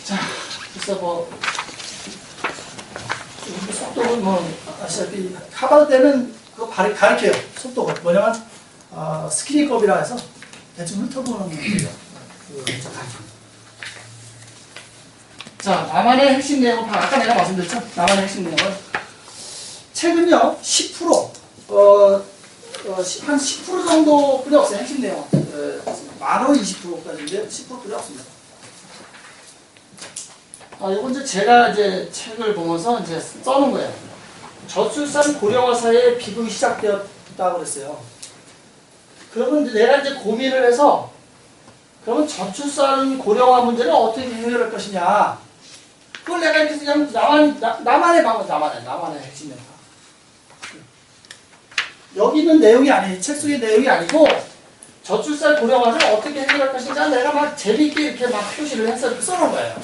Speaker 1: 자, 그래서 속독은 아시다시피 하버드 때는 그거 가르쳐요. 속독을. 뭐냐면, 스키니컵이라 해서 대충 훑어보는 거예요. 자, 나만의 핵심 내용을, 아까 내가 말씀드렸죠? 나만의 핵심 내용을. 책은요, 10%, 한 10% 정도뿐이 없어요, 핵심 내용. 많으면 20%까지인데, 10%뿐이 없습니다. 이건 이제 제가 이제 책을 보면서 이제 써놓은 거예요. 저출산 고령화 사회에 비극이 시작되었다고 그랬어요. 그러면 내가 이제 고민을 해서, 그러면 저출산 고령화 문제는 어떻게 해결할 것이냐. 그걸 내가 이렇게 그냥 나만의 방법, 나만의 핵심 내용. 여기 있는 내용이 아니에요. 책 속의 내용이 아니고, 저출산 고령화를 어떻게 해결할 것인가 내가 막 재밌게 이렇게 막 표시를 해서 이렇게 써놓은 거예요.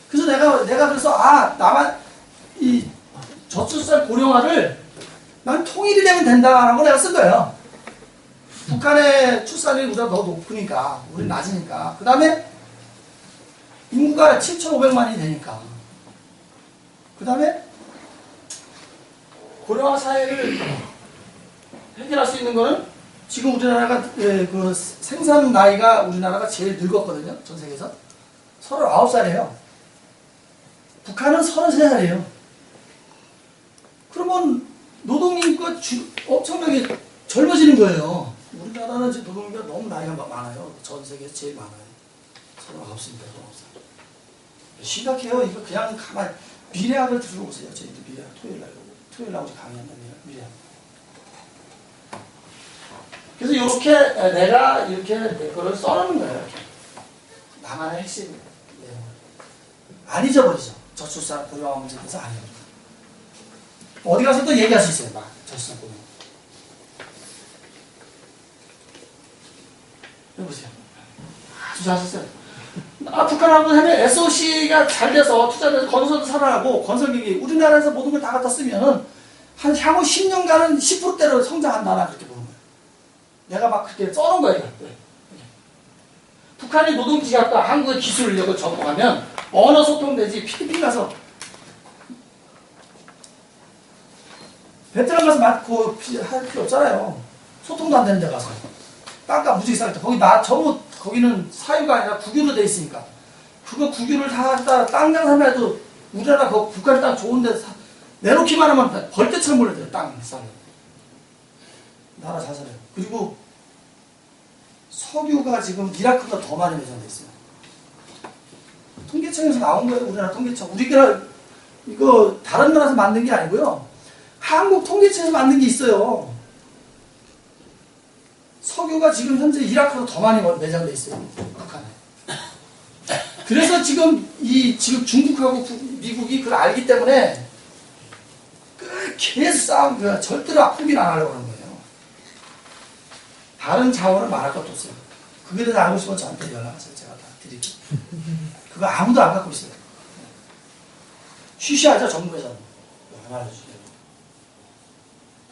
Speaker 1: 그래서 내가 그래서, 이 저출산 고령화를 난 통일이 되면 된다라고 내가 쓴 거예요. 북한의 출산율이 우리가 더 높으니까, 우리 낮으니까. 그 다음에 인구가 7,500만이 되니까. 그 다음에 고령화 사회를 해결할 수 있는 거는 지금 우리나라가 그 생산 나이가 우리나라가 제일 늙었거든요. 전 세계에서. 39살이에요. 북한은 33살이에요. 그러면 노동인구가 엄청나게 젊어지는 거예요. 우리나라는 지금 노동인구가 너무 나이가 많아요. 전 세계에서 제일 많아요. 39입니다. 39살. 심각해요. 이거 그냥 가만히 미래학을 들어보세요. 저희도 미래학 토요일 날 강의한다. 미래학. 그래서 이렇게 내가 이렇게 내 거를 써놓는 거예요. 이렇게. 나만의 핵심 내용을. 안 잊어버리죠. 저출산 고령화 문제에 대해서 안 잊어버리죠. 어디 가서 또 얘기할 수 있어요. 막 저출산 고령화. 여보세요. 아주 잘하셨어요. 북한하고 하면 SOC가 잘 돼서 투자돼서 건설도 살아나고 건설기기 우리나라에서 모든 걸 다 갖다 쓰면은 한 향후 10년간은 10%대로 성장한다나 그렇게 보는 거예요. 내가 막 그렇게 써놓은 거예요. 북한의 노동지각과 한국의 기술을 이거 접목하면 언어 소통되지. 필리핀 가서 베트남 가서 맞고 할 필요 없잖아요. 소통도 안 되는 데 가서 땅값 무지개 쌀 때 거기 전부 거기는 사유가 아니라 국유로 돼 있으니까 그거 국유를 다 땅 장사해도 우리나라 그 북한 땅 좋은데 내놓기만 하면 벌떼처럼 몰려들어요. 땅 싸게 나라 자살해요. 그리고 석유가 지금 이라크보다 더 많이 매장돼 있어요. 통계청에서 나온 거예요. 우리나라 통계청. 우리나라 이거 다른 나라에서 만든 게 아니고요. 한국 통계청에서 만든 게 있어요. 석유가 지금 현재 이라크보다 더 많이 매장돼 있어요. 북한에. 그래서 지금 지금 중국하고 미국이 그걸 알기 때문에 계속 싸운 거야. 절대로 포기를 안 하려고 하는 거예요. 다른 자원은 말할 것도 없어요. 그거에 대해서 알고 싶으면 저한테 연락하세요. 제가 다 드릴게요. 그거 아무도 안 갖고 있어요. 쉬쉬하죠, 정부에서는. 안 알려주세요.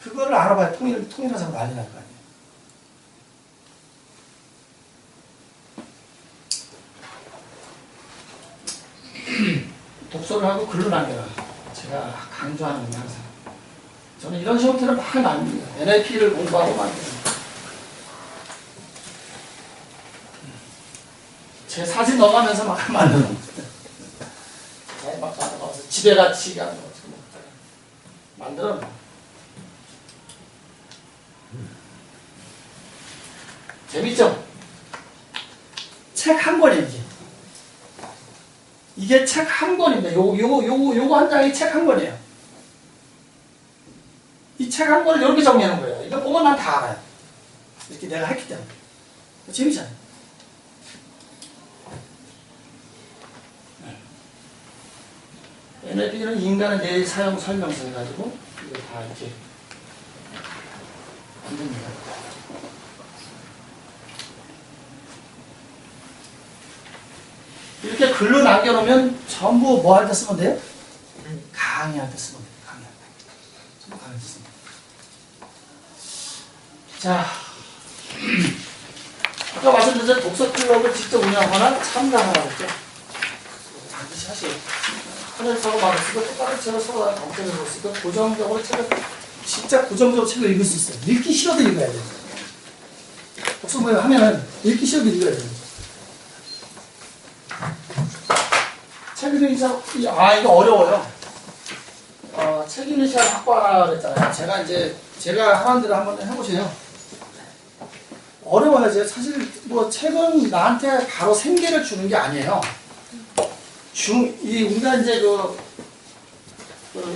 Speaker 1: 그거를 알아봐야 통일하자고 난리 날 거 아니에요. 독서를 하고 글로 남겨라. 제가 강조하는 건 항상. 저는 이런 형태를 많이 만듭니다. NLP를 공부하고 만듭니다. 제 사진 넣어가면서 막 만드는 거예요. 막 만들어서 집에 같이 만들어. 재밌죠? 책 한 권이에요, 이게. 이게 책 한 권입니다. 요거 한 장이 책 한 권이에요. 이 책 한 권을 이렇게 정리하는 거예요. 이거 보면 난 다 알아요. 이렇게 내가 했기 때문에. 재밌잖아요. NLP는 인간의 뇌 사용 설명서 해가지고 이거 다 이렇게 만듭니다. 이렇게 글로 남겨놓으면 전부 뭐 할 때 쓰면 돼요? 강의할 때 쓰면 돼요. 강의할 때. 전부 강의할 때 쓰면 돼요. 자, 아까 말씀드린 독서 클럽을 직접 운영하거나 참가하라 그랬죠? 반드시 하세요. 하늘사고 말을 쓰고 똑같은 책을 서로 검색을 쓰고 고정적으로 책을 진짜 고정적으로 책을 읽을 수 있어요. 읽기 싫어도 읽어야 돼요. 독서 모임 하면은 읽기 싫어도 읽어야 돼요. 책 읽는 시간, 이거 어려워요. 책 읽는 시간 확보하라 그랬잖아요. 제가 하는 대로 한번 해보세요. 어려워요. 사실 뭐 책은 나한테 바로 생계를 주는 게 아니에요. 우리가 이제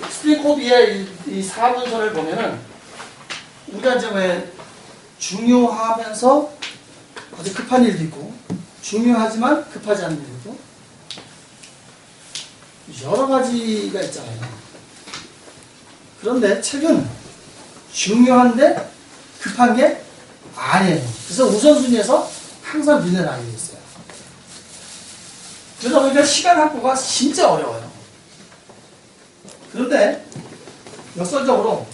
Speaker 1: 스티븐 코비의 이 사문서를 보면은, 우리가 이제 왜 중요하면서 아주 급한 일도 있고, 중요하지만 급하지 않은 일도 있고, 여러 가지가 있잖아요. 그런데 책은 중요한데 급한 게 아니에요. 그래서 우선순위에서 항상 밀려나게 돼 있어요. 그러다 보니까 시간 확보가 진짜 어려워요. 그런데 역설적으로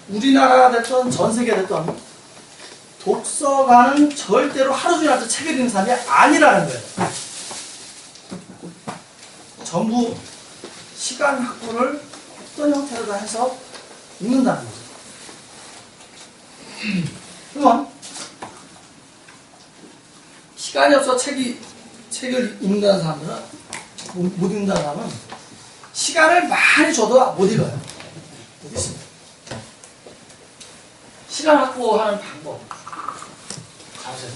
Speaker 1: 우리나라가 됐던 전 세계가 됐던 독서가는 절대로 하루 종일 앉아 책을 읽는 사람이 아니라는 거예요. 전부 시간 확보를 어떤 형태로든 해서 읽는다는 거죠. 그러면 시간이 없어 책을 읽는다는 사람들은, 못 읽는다는 사람은 시간을 많이 줘도 못 읽어요. 못 읽습니다. 시간 확보하는 방법.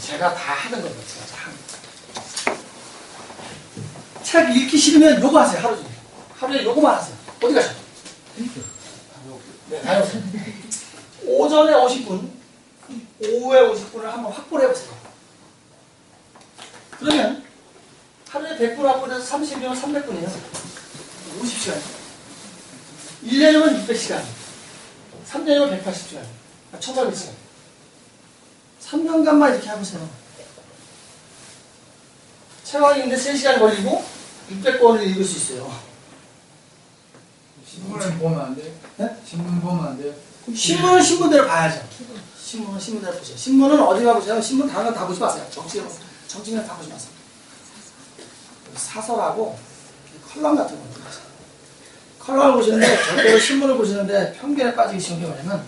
Speaker 1: 제가 다 하는 겁니다. 제가 다 하는 겁니다. 책 읽기 싫으면 요거 하세요. 하루 종일. 하루에 요거만 하세요. 어디 가셔? 네, 다녀오세요. 오전에 50분, 오후에 50분을 한번 확보를 해보세요. 그러면 하루에 100분 확보해서 30이면 300분이에요. 50시간. 1년이면 600시간. 3년이면 180시간. 1800시간. 3년간만 이렇게 해보세요. 책 읽는데 3시간 걸리고 600권을 읽을 수 있어요.
Speaker 4: 신문을 보면 안 돼요?
Speaker 1: 네?
Speaker 4: 신문 보면 안 돼요?
Speaker 1: 신문은 신문대로 봐야죠. 신문은 신문대로 보세요. 신문은 어디 가보세요? 신문 다른 건 다 보지 마세요. 정치는 다 보지 마세요. 사설하고 컬럼 같은 거 보세요. 컬럼을 보시는데 절대로 신문을 보시는데 편견에 빠지기 쉬운 게 뭐냐면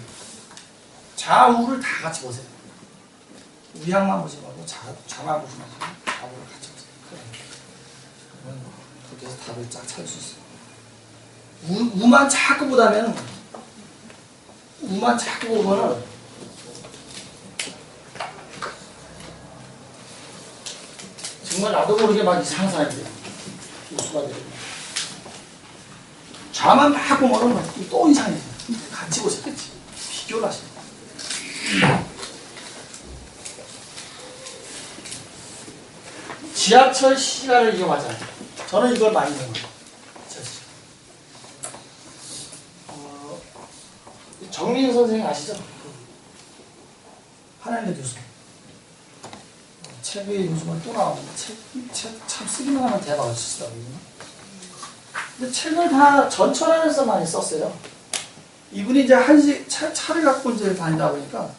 Speaker 1: 좌우를 다 같이 보세요. 우양만 보지 말고 좌만 보지 말고 좌우를 같이 보세요. 그러면 그렇게 해서 답을 쫙 찾을 수 있어요. 우만 자꾸 보다면 우만 자꾸 보면은 정말 나도 모르게 막 이상한 사람이 돼요. 우수가 되고 좌만 막 보면은 또 이상해져요. 같이 보세요. 같이 비교를 하세요. 지하철 시간을 이용하잖아요. 저는 이걸 많이 이용해요. 정민 선생님 아시죠? 한양대 교수. 책이 요즘은 또 나오는데 책 참 쓰기만 하면 대박을 치시더라고요. 근데 책을 다 전철안에서 많이 썼어요. 이분이 이제 차를 갖고 이제 다니다 보니까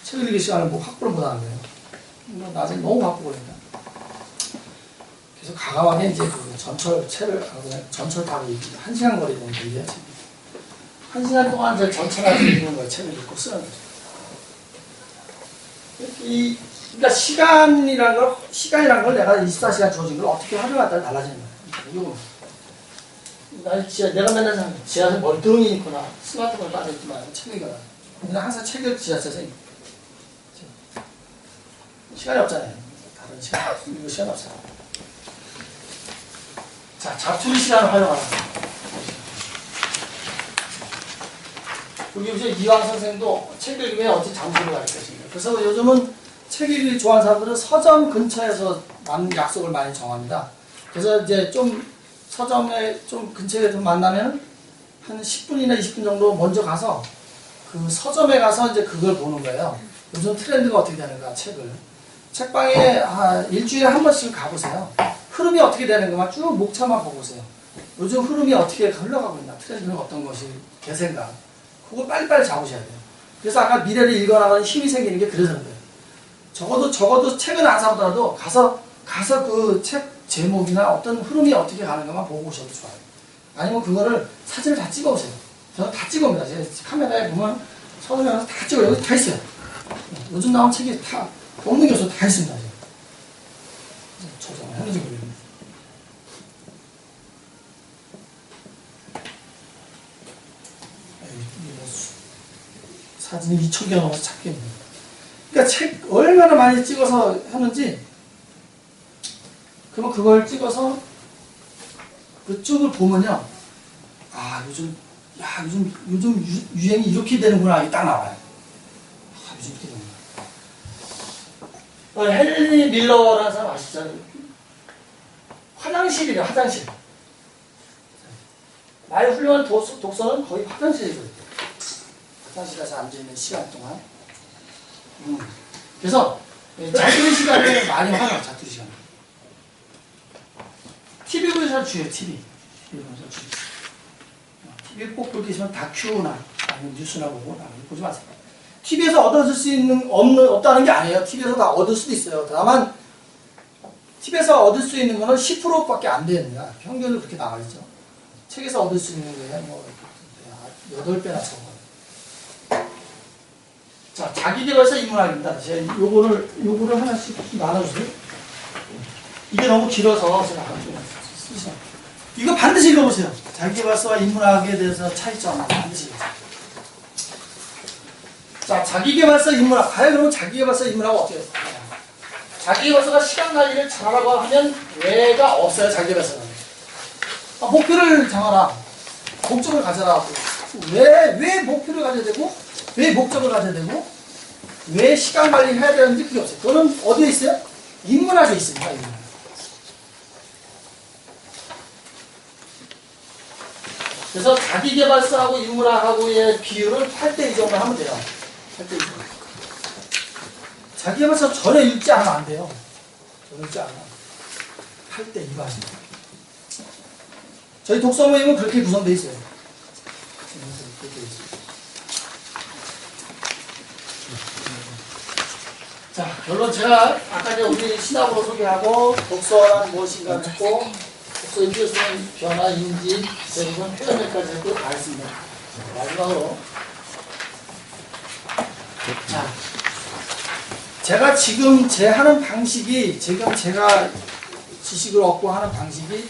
Speaker 1: 책 읽기 시간을 뭐 확보를 못 하는 거예요. 나중에 너무 바쁘고 그러니까. 그래서 가감하게 이제 그 전철 타고 1시간 거리 정도 이게 책이. 1시간 동안 이제 전철안에서 읽는 거예요. 책을 읽고 쓰는 거죠. 그러니까 시간이란 걸 내가 24시간 주어진 걸 어떻게 활용하냐에 따라 달라지는 거예요. 내가 맨날 지하철 멀뚱히 있거나 스마트폰을 빠져있지 말고 책 읽어라. 그냥 항상 책 읽고 지하철에서 시간이 없잖아요. 다른 시간, 읽을 시간 없어요. 자, 자투리 시간을 활용하라. 여기 보시면 이황 선생도 책 읽으면 어떻게 장소를 가르쳐줍니다. 그래서 요즘은 책 읽기 좋아하는 사람들은 서점 근처에서 약속을 많이 정합니다. 그래서 이제 좀 서점에 좀 근처에 좀 만나면 한 10분이나 20분 정도 먼저 가서 그 서점에 가서 이제 그걸 보는 거예요. 요즘 트렌드가 어떻게 되는가, 책을. 책방에 일주일에 한 번씩 가보세요. 흐름이 어떻게 되는가만 쭉 목차만 보고 오세요. 요즘 흐름이 어떻게 흘러가고 있나, 트렌드는 어떤 것이 대세인가. 그걸 빨리빨리 잡으셔야 돼요. 그래서 아까 미래를 읽어나가는 힘이 생기는 게 그래서 그런 거예요. 적어도 책은 안 사보더라도 가서 그 책 제목이나 어떤 흐름이 어떻게 가는가만 보고 오셔도 좋아요. 아니면 그거를 사진을 다 찍어 오세요. 저는 다 찍어 옵니다. 제 카메라에 보면 서점에 가서 다 찍어요. 여기 다 있어요. 요즘 나온 책이 다, 없는 교수 다 있습니다. 저장을 하는지 모르겠네요. 사진이 2,000개 넘어서 찾기 힘들어요. 그러니까 책 얼마나 많이 찍어서 하는지, 그러면 그걸 찍어서 그쪽을 보면요. 요즘 유행이 이렇게 되는구나. 이게 딱 나와요. 요즘 이렇게 되는구나. 헨리 밀러라는 사람 아시죠? 화장실이래요, 화장실. 나의 훌륭한 독서는 거의 화장실이거든요. 화장실에서 앉아있는 시간 동안. 그래서 자투리 시간을 많이 활용해요. 자투리 시간. TV 보셔서 주의해요. TV 보셔서 주의해요. TV를 꼭 볼 게 있으면 다큐나 아니면 뉴스나 보고 보지 마세요. TV에서 얻을 수 있는 없다는 게 아니에요. TV에서 다 얻을 수도 있어요. 다만 TV에서 얻을 수 있는 거는 10%밖에 안 됩니다. 평균으로 그렇게 나와 있죠. 책에서 얻을 수 있는 거에 뭐 8배나 적어요. 자, 자기개발서 인문학입니다. 제가 요거를 하나씩 나눠주세요. 이게 너무 길어서 제가 쓰시죠. 이거 반드시 읽어보세요. 자기개발서와 인문학에 대해서 차이점 반드시 읽어보세요. 자, 자기개발서 인문학. 과연 그러면 자기개발서 인문학은 어떻게 해요? 자기개발서가 시간 관리를 잘하라고 하면 왜가 없어요. 자기개발서는. 목표를 정하라. 목적을 가져라. 왜 목표를 가져야 되고, 왜 목적을 가져야 되고, 왜 시간 관리를 해야 되는지 그게 없어요. 그거는 어디에 있어요? 인문학에 있습니다. 인문학. 그래서 자기개발서하고 인문학하고의 비율을 8대2 정도 하면 돼요. 8대2. 자기개발서 전혀 읽지 않으면 안 돼요. 전혀 읽지 않으면 8대2가 하십니다. 저희 독서 모임은 그렇게 구성되어 있어요. 되어 있습니다. 자, 결론 제가 아까 이제 우리 시나브로 소개하고 독서란 무엇인가 했고 독서 인지수는 변화, 인지, 대부분 표현력까지 했고 다 했습니다. 마지막으로 자, 제가 지금 제 하는 방식이 지금 제가 지식을 얻고 하는 방식이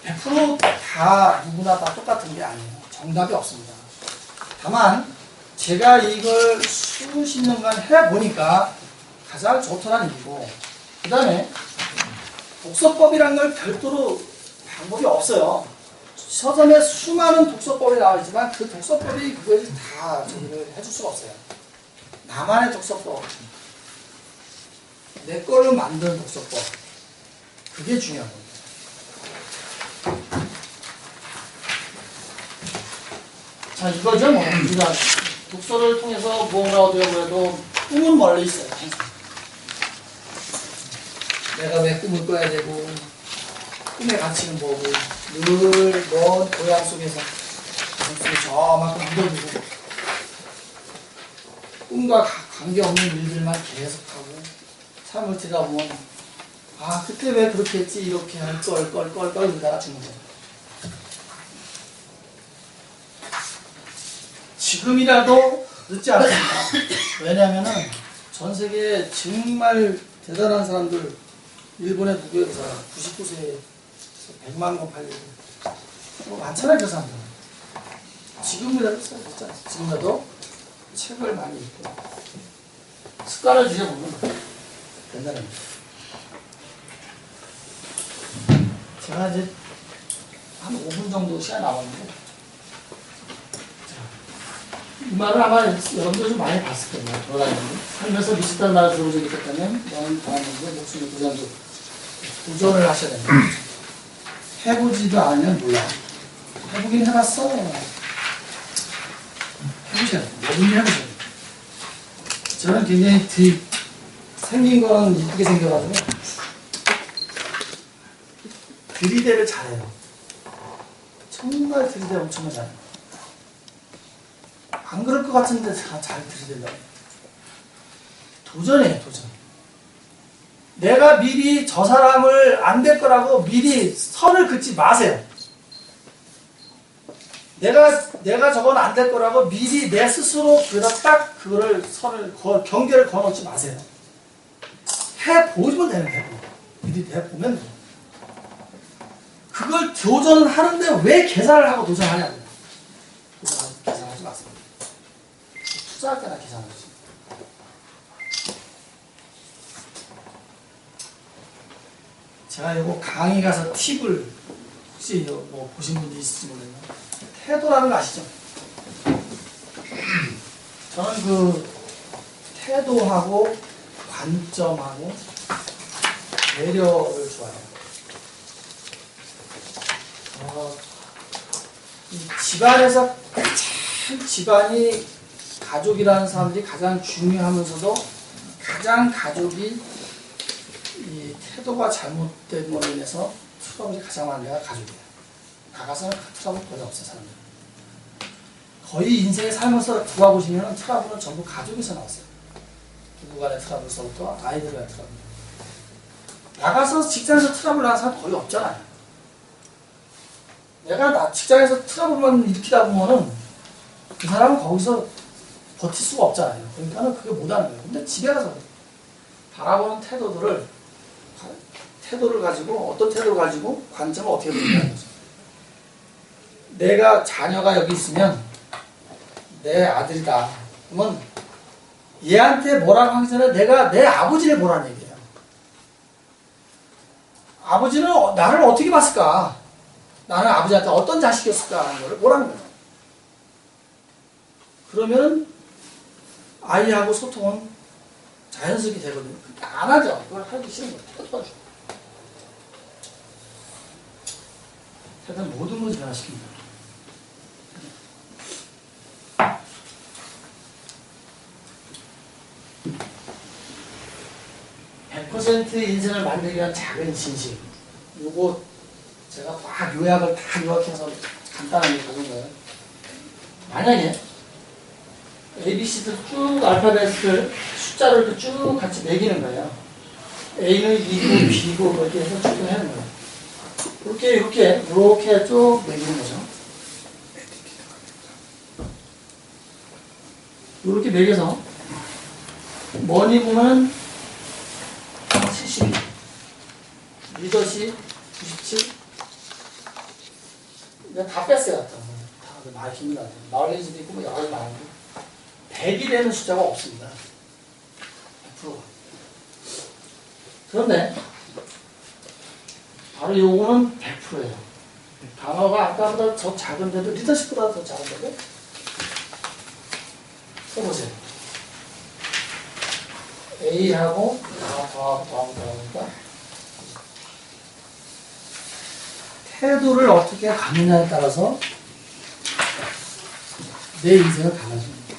Speaker 1: 100%다 누구나 다 똑같은 게 아니에요. 정답이 없습니다. 다만 제가 이걸 수십 년간 해보니까 가장 좋더라는 얘기고 그 다음에 독서법이란 걸 별도로 방법이 없어요. 서점에 수많은 독서법이 나와 있지만 그 독서법이 그걸 다 저기를 해줄 수가 없어요. 나만의 독서법, 내 걸로 만든 독서법, 그게 중요한 겁니다. 자, 이거죠. 뭐 우리가 독서를 통해서 무언가 얻으려고 해도 꿈은 멀리 있어요. 내가 왜 꿈을 꿔야 되고 꿈의 가치는 뭐고 늘 먼 고향 속에서 가슴속에 저만큼 묻어두고 꿈과 관계없는 일들만 계속하고 삶을 들여다보면 아 그때 왜 그렇게 했지 이렇게 할 걸 그러다가 죽는 거예요. 지금이라도 늦지 않습니다. 왜냐하면은 전 세계에 정말 대단한 사람들 일본의 누구의 그 사람 99세에 100만 권 팔리고 뭐 많잖아요 그 사람들. 지금이라도 썼잖아요. 지금이라도 책을 많이 읽고 습관을 들여보면 된다는 거죠. 제가 이제 한 5분 정도 시간 남았는데 이 말을 아마 여러분들 좀 많이 봤을 거예요. 돌아다니는데 살면서 비슷한 말을 들어본 적이 있었다면 너는 다음에 목숨을 도전을 하셔야 됩니다. 해보지도 않으면 몰라. 해보긴 해봤어. 해보셔야 돼요. 뭐든지 해보셔야 돼요. 저는 굉장히 생긴 건 이쁘게 생겨가지고 들이대를 잘해요. 정말 들이대 엄청 잘해요. 안 그럴 것 같은데 잘 들이대려고. 도전이에요, 도전. 내가 미리 저 사람을 안 될 거라고 미리 선을 긋지 마세요. 내가 저건 안 될 거라고 미리 내 스스로 그다 딱 그거를 경계를 걸어놓지 마세요. 해보면 되는 거예요. 미리 해보면 돼요. 그걸 도전을 하는데 왜 계산을 하고 도전하냐고요. 계산하지 마세요. 투자할 때나 계산하지. 제가 이거 강의 가서 팁을 혹시 뭐 보신 분이 있을지 모르겠네요. 태도라는 거 아시죠? 저는 그 태도하고 관점하고 배려를 좋아해요. 이 집안에서 가장 집안이 가족이라는 사람들이 가장 중요하면서도 가장 가족이 이 태도가 잘못된 걸로 인해서 트러블이 가장 많은 데가 가족이에요. 나가서는 트러블 거의 없어요, 사람들. 거의 인생에 살면서 들어보시면 트러블은 전부 가족에서 나왔어요. 부부 간의 트러블서부터 아이들 간의 트러블. 나가서 직장에서 트러블 나는 사람 거의 없잖아요. 내가 직장에서 트러블만 일으키다 보면은 그 사람은 거기서 버틸 수가 없잖아요. 그러니까는 그게 못하는 거예요. 근데 집에 가서 바라보는 태도를 가지고 어떤 태도를 가지고 관점을 어떻게 보느냐는 거죠. 내가 자녀가 여기 있으면 내 아들이다. 그러면 얘한테 뭐라고 하기 전에 내가 내 아버지를 보라는 얘기예요. 아버지는 나를 어떻게 봤을까? 나는 아버지한테 어떤 자식이었을까 하는 걸 보라는 거예요. 그러면 아이하고 소통은 자연스럽게 되거든요. 안 하죠. 그걸 하기 싫은 거예요. 도와줘. 세상 모든 것을 변화시킵니다. 100% 인생을 만들기 위한 작은 진실. 요거 제가 막 요약을 다 요약해서 간단하게 가진 거예요. 만약에 ABC들 쭉 알파벳을 숫자를 이렇게 쭉 같이 매기는 거예요. A는 2고 B고 이렇게 해서 쭉 하는 거예요. 이렇게 쭉 매기는 거죠. 이렇게 매겨서 머니 보면 72, 리더십 97. 내가 다 뺐어요. 다 많이 기분 나죠. 마을레지도 있고 뭐 여러 가지 많은데 100이 되는 숫자가 없습니다. 100%가. 그런데 바로 요거는 100%예요. 단어가 아까보다 더 작은데도 리더십보다 더 작은데도 써보세요. A하고 다 더하니까 태도를 어떻게 가느냐에 따라서 내 인생은 달라집니다.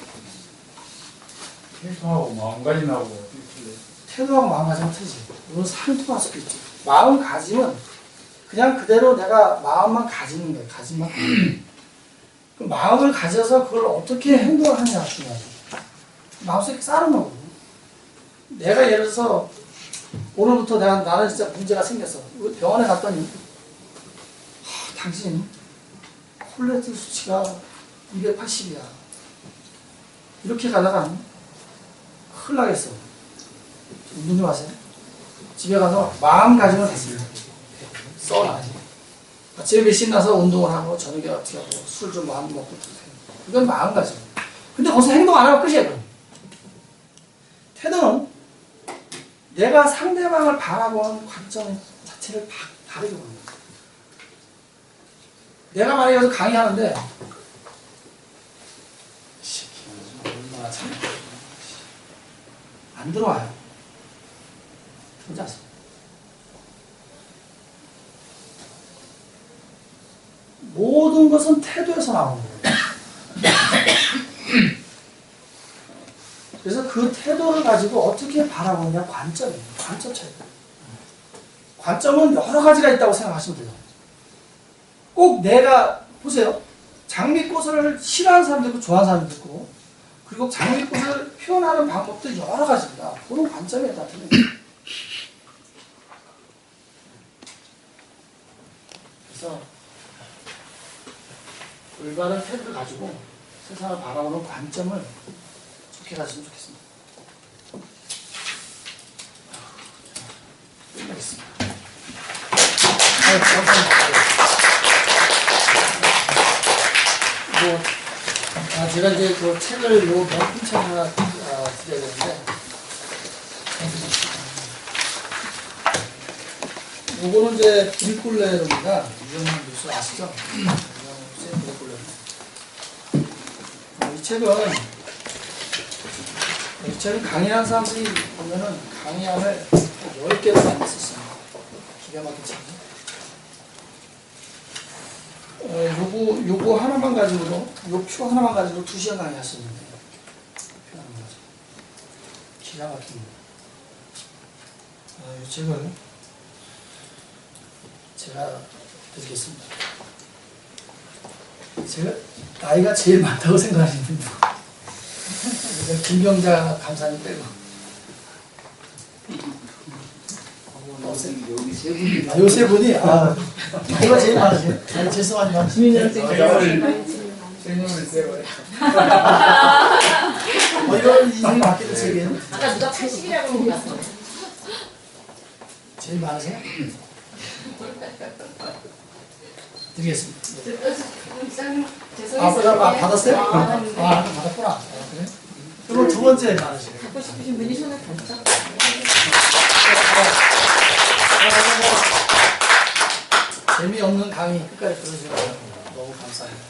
Speaker 4: 태도하고 마음가짐하고 이렇게
Speaker 1: 태도하고 마음가짐은 틀리지. 물론 상통할 수도 있지. 마음가짐은 그냥 그대로 내가 마음만 가지는 거예요. 가짐만. 그 마음을 가져서 그걸 어떻게 행동을 하느냐가 중요하죠. 마음속에 쌓는 거거든요. 내가 예를 들어서 오늘부터 나는 진짜 문제가 생겼어. 병원에 갔더니 당신 콜레스테롤 수치가 280이야. 이렇게 가다가 큰일 나겠어. 운동 좀 하세요. 집에 가서 마음가짐을 하세요. 써놔야지. 아침에 신나서 운동을 하고 저녁에 어떻게 하고 술 좀 많이 먹고 이건 마음가짐. 근데 거기서 행동 안 하면 끝이야. 그럼. 태도는 내가 상대방을 바라보는 관점 자체를 다르게 보는 거야. 내가 만약에 여기서 강의하는데 얼마나 참 안 들어와요. 들어오지 않습니다. 모든 것은 태도에서 나오는 거예요. 그래서 그 태도를 가지고 어떻게 바라보느냐 관점이에요. 관점 차이. 관점은 여러 가지가 있다고 생각하시면 돼요. 꼭 내가 보세요. 장미꽃을 싫어하는 사람도 있고 좋아하는 사람도 있고 그리고 장미꽃을 표현하는 방법도 여러 가지입니다. 그런 관점에 따라 틀린 거예요. 그래서 올바른 태도를 가지고 세상을 바라보는 관점을 좋게 가지면 좋겠습니다. 끝내겠습니다. 제가 이제 그 책을 명품 책 하나 드려야 되는데, 요거는 이제 브리콜레로입니다. 유명한 뉴스 아시죠? 이 책은 강의하는 사람들이 보면은 강의안을 10개를 많이 썼어요. 기가 막힌 책이죠. 요거 하나만 가지고도, 요 표 하나만 가지고 2시간 강의 할 수 있는데, 표 하나만 가지고. 기가 막힙니다. 이 책을 제가 드리겠습니다. 제가 나이가 제일 많다고 생각하시는데, 김병자 강사님 빼고. 요 세 분이, 나이가 제일 많으세요. 죄송하지만. 이런 인생이 맞기도 책이에요.
Speaker 2: 아까 누가 80이라고 한 것 같아.
Speaker 1: 제일 많으세요? 드리겠습니다. 받았어요? 받았구나. 그래? 그럼 두 번째 많으세요.
Speaker 2: 갖고 싶으신 분이 손을 던져.
Speaker 1: 재미없는 강의 끝까지 들어주셔서 너무 감사합니다.